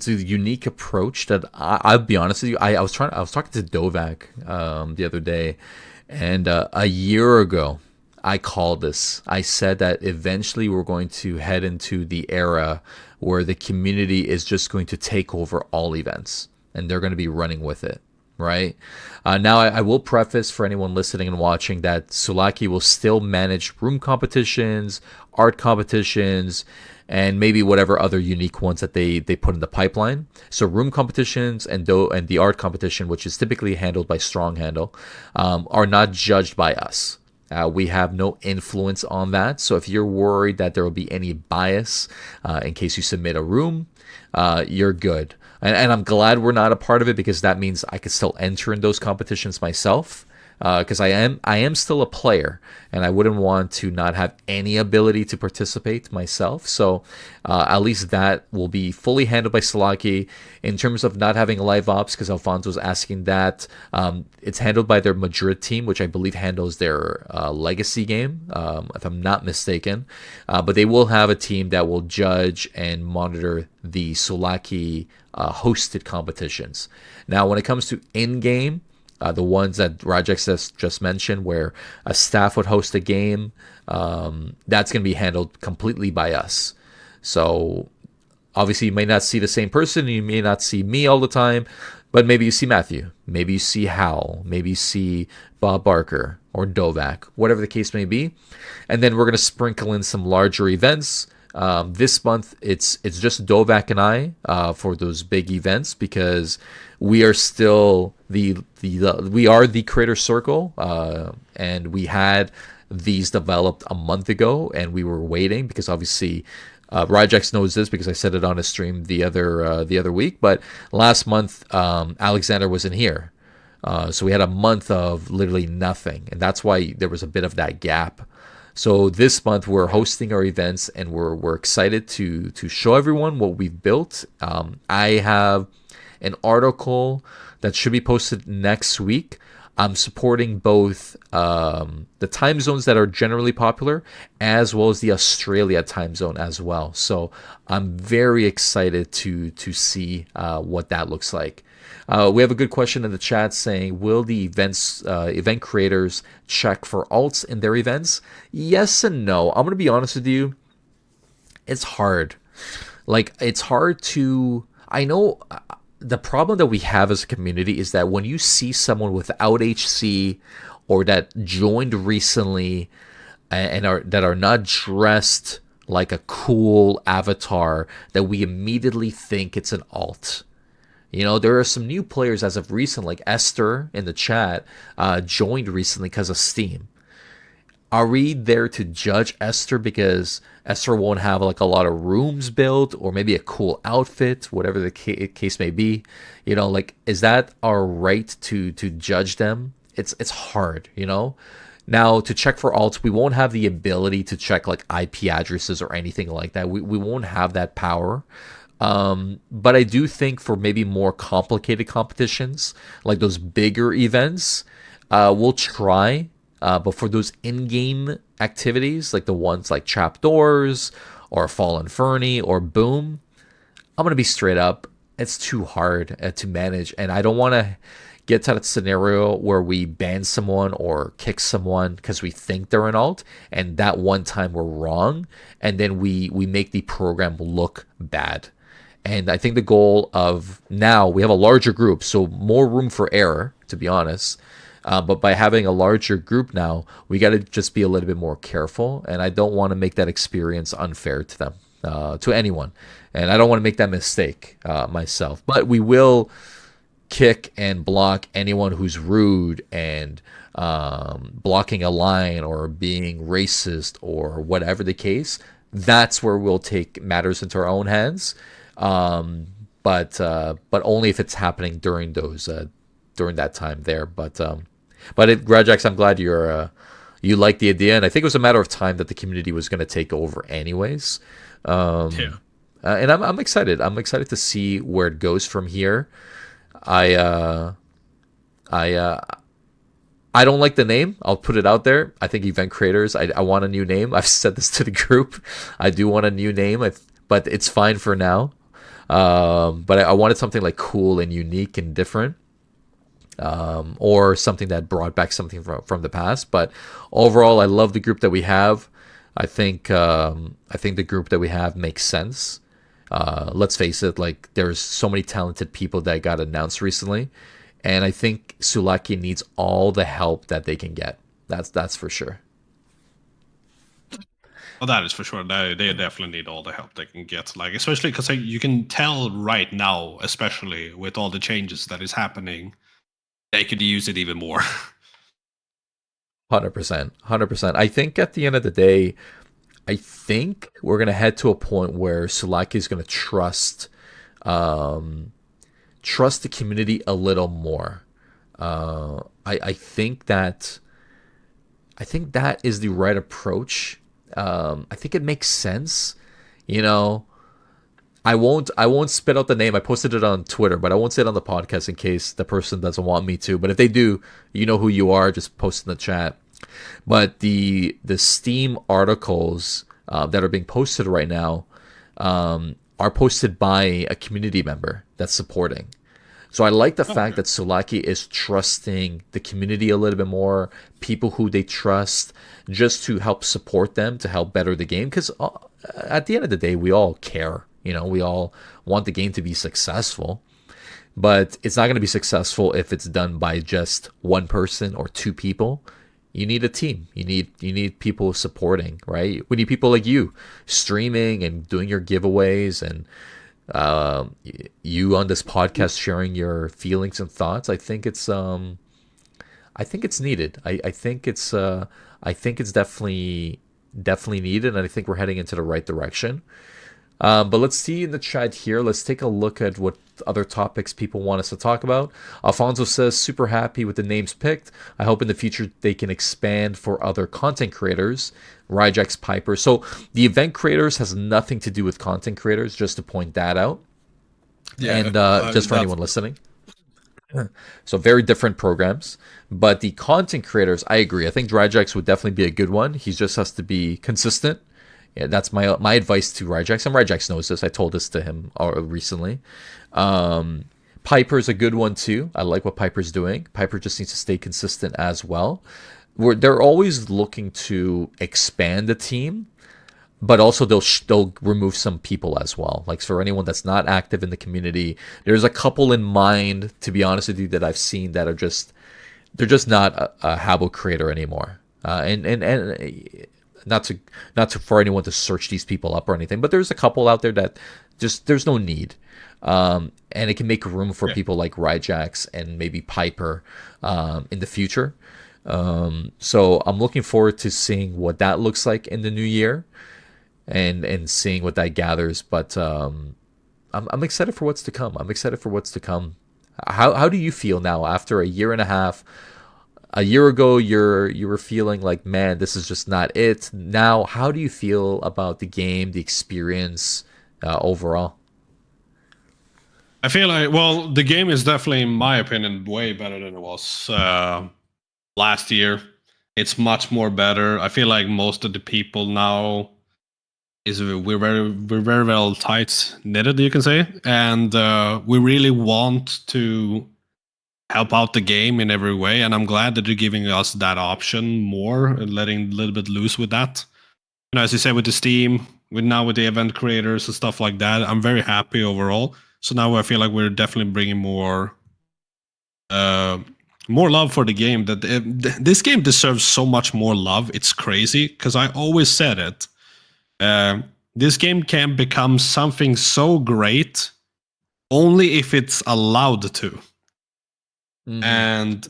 unique approach that I'll be honest with you. I was talking to Dovak the other day, and a year ago I called this. I said that eventually we're going to head into the era where the community is just going to take over all events, and they're going to be running with it. Right now, I will preface for anyone listening and watching that Sulaki will still manage room competitions, art competitions, and maybe whatever other unique ones that they put in the pipeline. So room competitions and the art competition, which is typically handled by Strong Handle, are not judged by us. We have no influence on that. So if you're worried that there will be any bias in case you submit a room, you're good. And I'm glad we're not a part of it because that means I could still enter in those competitions myself. Because I am still a player, and I wouldn't want to not have any ability to participate myself. So at least that will be fully handled by Salaki. In terms of not having live ops, because Alfonso was asking that, it's handled by their Madrid team, which I believe handles their legacy game, if I'm not mistaken. But they will have a team that will judge and monitor the Solaki hosted competitions. Now, when it comes to in-game, the ones that Ryjax just mentioned, where a staff would host a game, that's going to be handled completely by us. So obviously, you may not see the same person, you may not see me all the time, but maybe you see Matthew, maybe you see Hal, maybe you see Bob Barker or Dovak, whatever the case may be. And then we're going to sprinkle in some larger events. This month, it's just Dovak and I for those big events because we are still we are the Creator Circle, and we had these developed a month ago, and we were waiting because obviously Ryjax knows this because I said it on a stream the other week. But last month, Alexander wasn't here, so we had a month of literally nothing, and that's why there was a bit of that gap. So this month we're hosting our events, and we're excited to show everyone what we've built. I have an article that should be posted next week. I'm supporting both the time zones that are generally popular as well as the Australia time zone as well. So I'm very excited to see what that looks like. We have a good question in the chat saying, will the event creators check for alts in their events? Yes and no. I'm going to be honest with you. It's hard. Like, it's hard to... I know the problem that we have as a community is that when you see someone without HC or that joined recently and are not dressed like a cool avatar, that we immediately think it's an alt. You know, there are some new players as of recent, like Esther in the chat, joined recently because of Steam. Are we there to judge Esther because Esther won't have like a lot of rooms built or maybe a cool outfit, whatever the case may be? You know, like, is that our right to judge them? It's hard, you know? Now, to check for alts, we won't have the ability to check like IP addresses or anything like that. We won't have that power. But I do think for maybe more complicated competitions, like those bigger events, we'll try. But for those in-game activities, like the ones like Trapdoors or Fallen Fernie or Boom, I'm going to be straight up. It's too hard to manage. And I don't want to get to that scenario where we ban someone or kick someone because we think they're an alt, and that one time we're wrong, and then we make the program look bad. And I think the goal of now, we have a larger group, so more room for error, to be honest. But by having a larger group now, we got to just be a little bit more careful. And I don't want to make that experience unfair to them, to anyone. And I don't want to make that mistake myself. But we will kick and block anyone who's rude and blocking a line or being racist or whatever the case. That's where we'll take matters into our own hands. But only if it's happening during those during that time there. But Rajax, I'm glad you like the idea, and I think it was a matter of time that the community was going to take over, anyways. Yeah. And I'm excited. I'm excited to see where it goes from here. I'm I don't like the name. I'll put it out there. I think event creators. I want a new name. I've said this to the group. I do want a new name, but it's fine for now. But I wanted something like cool and unique and different, or something that brought back something from the past. But overall, I love the group that we have. I think the group that we have makes sense. Let's face it, like there's so many talented people that got announced recently, and I think Sulaki needs all the help that they can get. That's for sure. Well, that is for sure. They definitely need all the help they can get. Like, especially because you can tell right now, especially with all the changes that is happening, they could use it even more. 100%, 100%. I think at the end of the day, I think we're gonna head to a point where Sulaki is gonna um, trust the community a little more. I think that is the right approach. I think it makes sense. You know, I won't spit out the name. I posted it on Twitter, but I won't say it on the podcast in case the person doesn't want me to. But if they do, you know who you are. Just post in the chat. But the Steam articles that are being posted right now are posted by a community member that's supporting. So I like the fact that Sulaki is trusting the community a little bit more, people who they trust, just to help support them to help better the game. Because at the end of the day, we all care. You know, we all want the game to be successful, but it's not going to be successful if it's done by just one person or two people. You need a team. You need people supporting, right? We need people like you streaming and doing your giveaways, and you on this podcast sharing your feelings and thoughts. I think it's needed. I think it's definitely needed, and I think we're heading into the right direction. But let's see in the chat here. Let's take a look at what other topics people want us to talk about. Alfonso says, super happy with the names picked. I hope in the future they can expand for other content creators. Ryjax Piper. So the event creators has nothing to do with content creators, just to point that out. Yeah, And just for anyone listening. So very different programs. But the content creators, I agree. I think Ryjax would definitely be a good one. He just has to be consistent. Yeah, that's my advice to Ryjax, and Ryjax knows this. I told this to him recently. Piper's a good one too. I like what Piper's doing. Piper just needs to stay consistent as well. They're always looking to expand the team, but also they'll remove some people as well. Like for anyone that's not active in the community, there's a couple in mind. To be honest with you, that I've seen that are they're just not a Habbo creator anymore. And not to for anyone to search these people up or anything, but there's a couple out there that just there's no need, and it can make room for people like Ryjax and maybe Piper in the future. So I'm looking forward to seeing what that looks like in the new year, and seeing what that gathers. But I'm excited for what's to come. I'm excited for what's to come. How do you feel now after a year and a half? A year ago, you were feeling like, man, this is just not it. Now, how do you feel about the game, the experience overall? I feel like, well, the game is definitely, in my opinion, way better than it was last year. It's much more better. I feel like most of the people now we're very well tight knitted, you can say, and we really want to help out the game in every way, and I'm glad that you're giving us that option more and letting a little bit loose with that. You know, as you said, with the Steam, with the event creators and stuff like that, I'm very happy overall. So now I feel like we're definitely bringing uh, more love for the game. That this game deserves so much more love. It's crazy because I always said it. This game can become something so great only if it's allowed to. And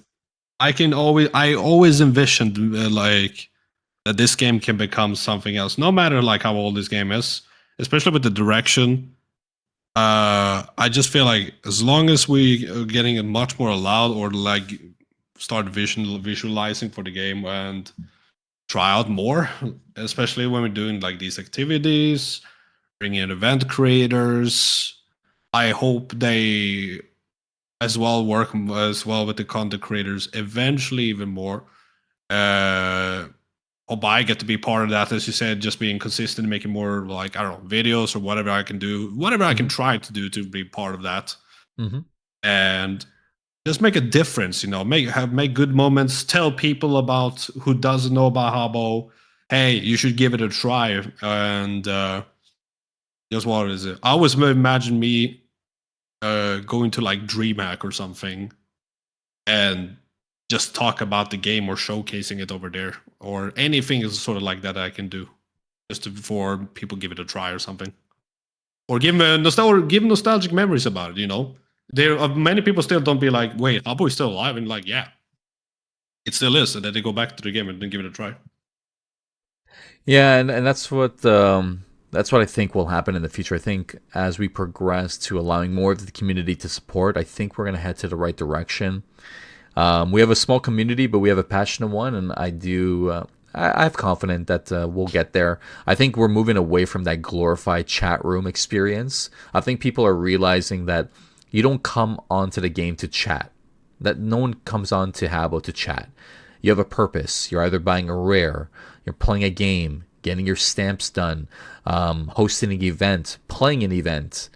I always envisioned like that this game can become something else, no matter like how old this game is, especially with the direction. I just feel like as long as we are getting it much more allowed, or like start visualizing for the game and try out more, especially when we're doing like these activities, bring in event creators. I hope they as well, work as well with the content creators. Eventually, even more. Hope I get to be part of that, as you said, just being consistent, making more like I don't know videos or whatever I can do, whatever I can Hmm. try to do to be part of that, Hmm. and just make a difference. Make good moments. Tell people about who doesn't know about Habbo. Hey, you should give it a try. And just what is it? I always imagine me going to like DreamHack or something and just talk about the game or showcasing it over there or anything is sort of like that I can do just before people give it a try or something or give nostalgic memories about it. There are many people still don't be like, wait, Habbo is still alive, and like, yeah, it still is, and then they go back to the game and then give it a try. Yeah, and that's what I think will happen in the future. I think as we progress to allowing more of the community to support, I think we're gonna head to the right direction. We have a small community, but we have a passionate one, and I do. I have confidence that we'll get there. I think we're moving away from that glorified chat room experience. I think people are realizing that you don't come onto the game to chat. That no one comes on to Habbo to chat. You have a purpose. You're either buying a rare, you're playing a game, getting your stamps done, hosting an event, playing an event.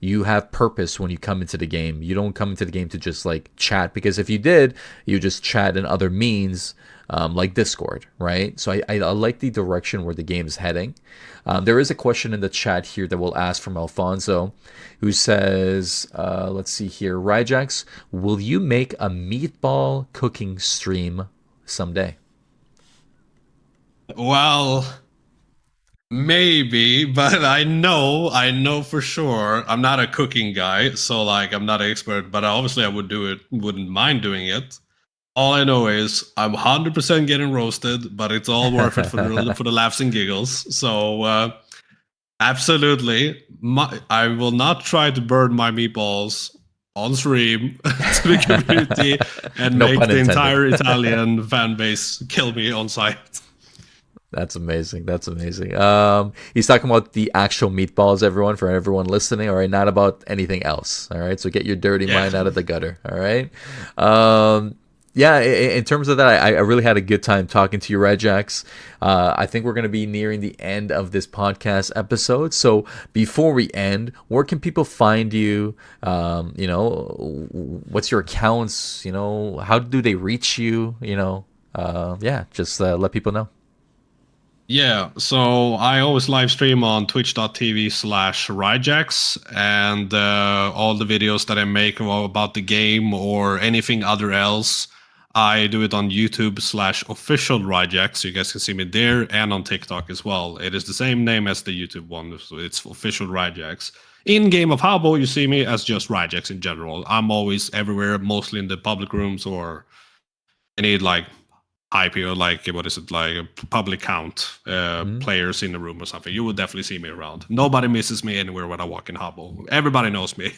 You have purpose when you come into the game. You don't come into the game to just like chat, because if you did, you just chat in other means, like Discord, right? So I like the direction where the game is heading. There is a question in the chat here that we'll ask from Alfonso, who says, let's see here, Ryjax, will you make a meatball cooking stream someday? Well, maybe, but I know for sure. I'm not a cooking guy, so like I'm not an expert, but obviously I would do it, wouldn't mind doing it. All I know is I'm 100% getting roasted, but it's all worth it for the laughs and giggles. So absolutely, I will not try to burn my meatballs on stream to the community and No make pun the intended. entire Italian fan base kill me on site. That's amazing. That's amazing. He's talking about the actual meatballs, everyone, for everyone listening. All right, not about anything else. All right, so get your dirty Yeah. mind out of the gutter. All right. Yeah, in terms of that, I really had a good time talking to you, Ryjax. I think we're going to be nearing the end of this podcast episode. So before we end, where can people find you? What's your accounts? How do they reach you? Yeah, just let people know. Yeah, so I always live stream on twitch.tv/Ryjax, and all the videos that I make about the game or anything other else, I do it on YouTube/official Ryjax, so you guys can see me there, and on TikTok as well. It is the same name as the YouTube one, so it's official Ryjax. In Game of Habbo, you see me as just Ryjax in general. I'm always everywhere, mostly in the public rooms or any like IP or like what is it like a public count Mhm. players in the room or something. You will definitely see me around. Nobody misses me anywhere when I walk in Habbo. Everybody knows me,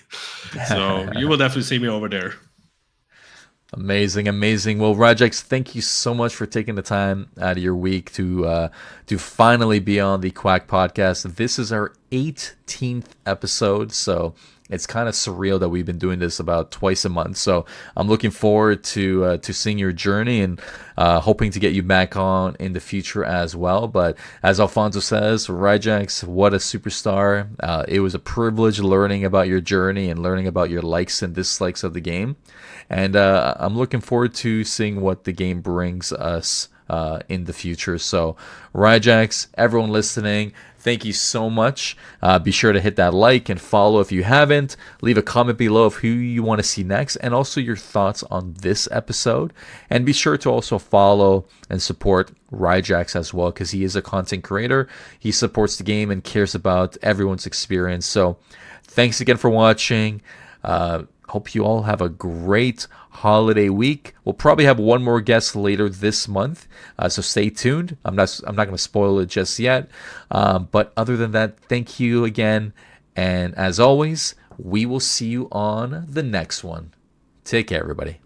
so you will definitely see me over there. Amazing, amazing. Well, Rajex, thank you so much for taking the time out of your week to finally be on the Quack podcast. This is our 18th episode, so it's kind of surreal that we've been doing this about twice a month. So I'm looking forward to seeing your journey and hoping to get you back on in the future as well. But as Alfonso says, Ryjax, what a superstar! It was a privilege learning about your journey and learning about your likes and dislikes of the game. And I'm looking forward to seeing what the game brings us in the future. So, Ryjax, everyone listening, thank you so much. Be sure to hit that like and follow if you haven't. Leave a comment below of who you want to see next and also your thoughts on this episode. And be sure to also follow and support Ryjax as well, because he is a content creator. He supports the game and cares about everyone's experience. So, thanks again for watching. Hope you all have a great holiday week. We'll probably have one more guest later this month, so stay tuned. I'm not going to spoil it just yet. But other than that, thank you again, and as always, we will see you on the next one. Take care, everybody.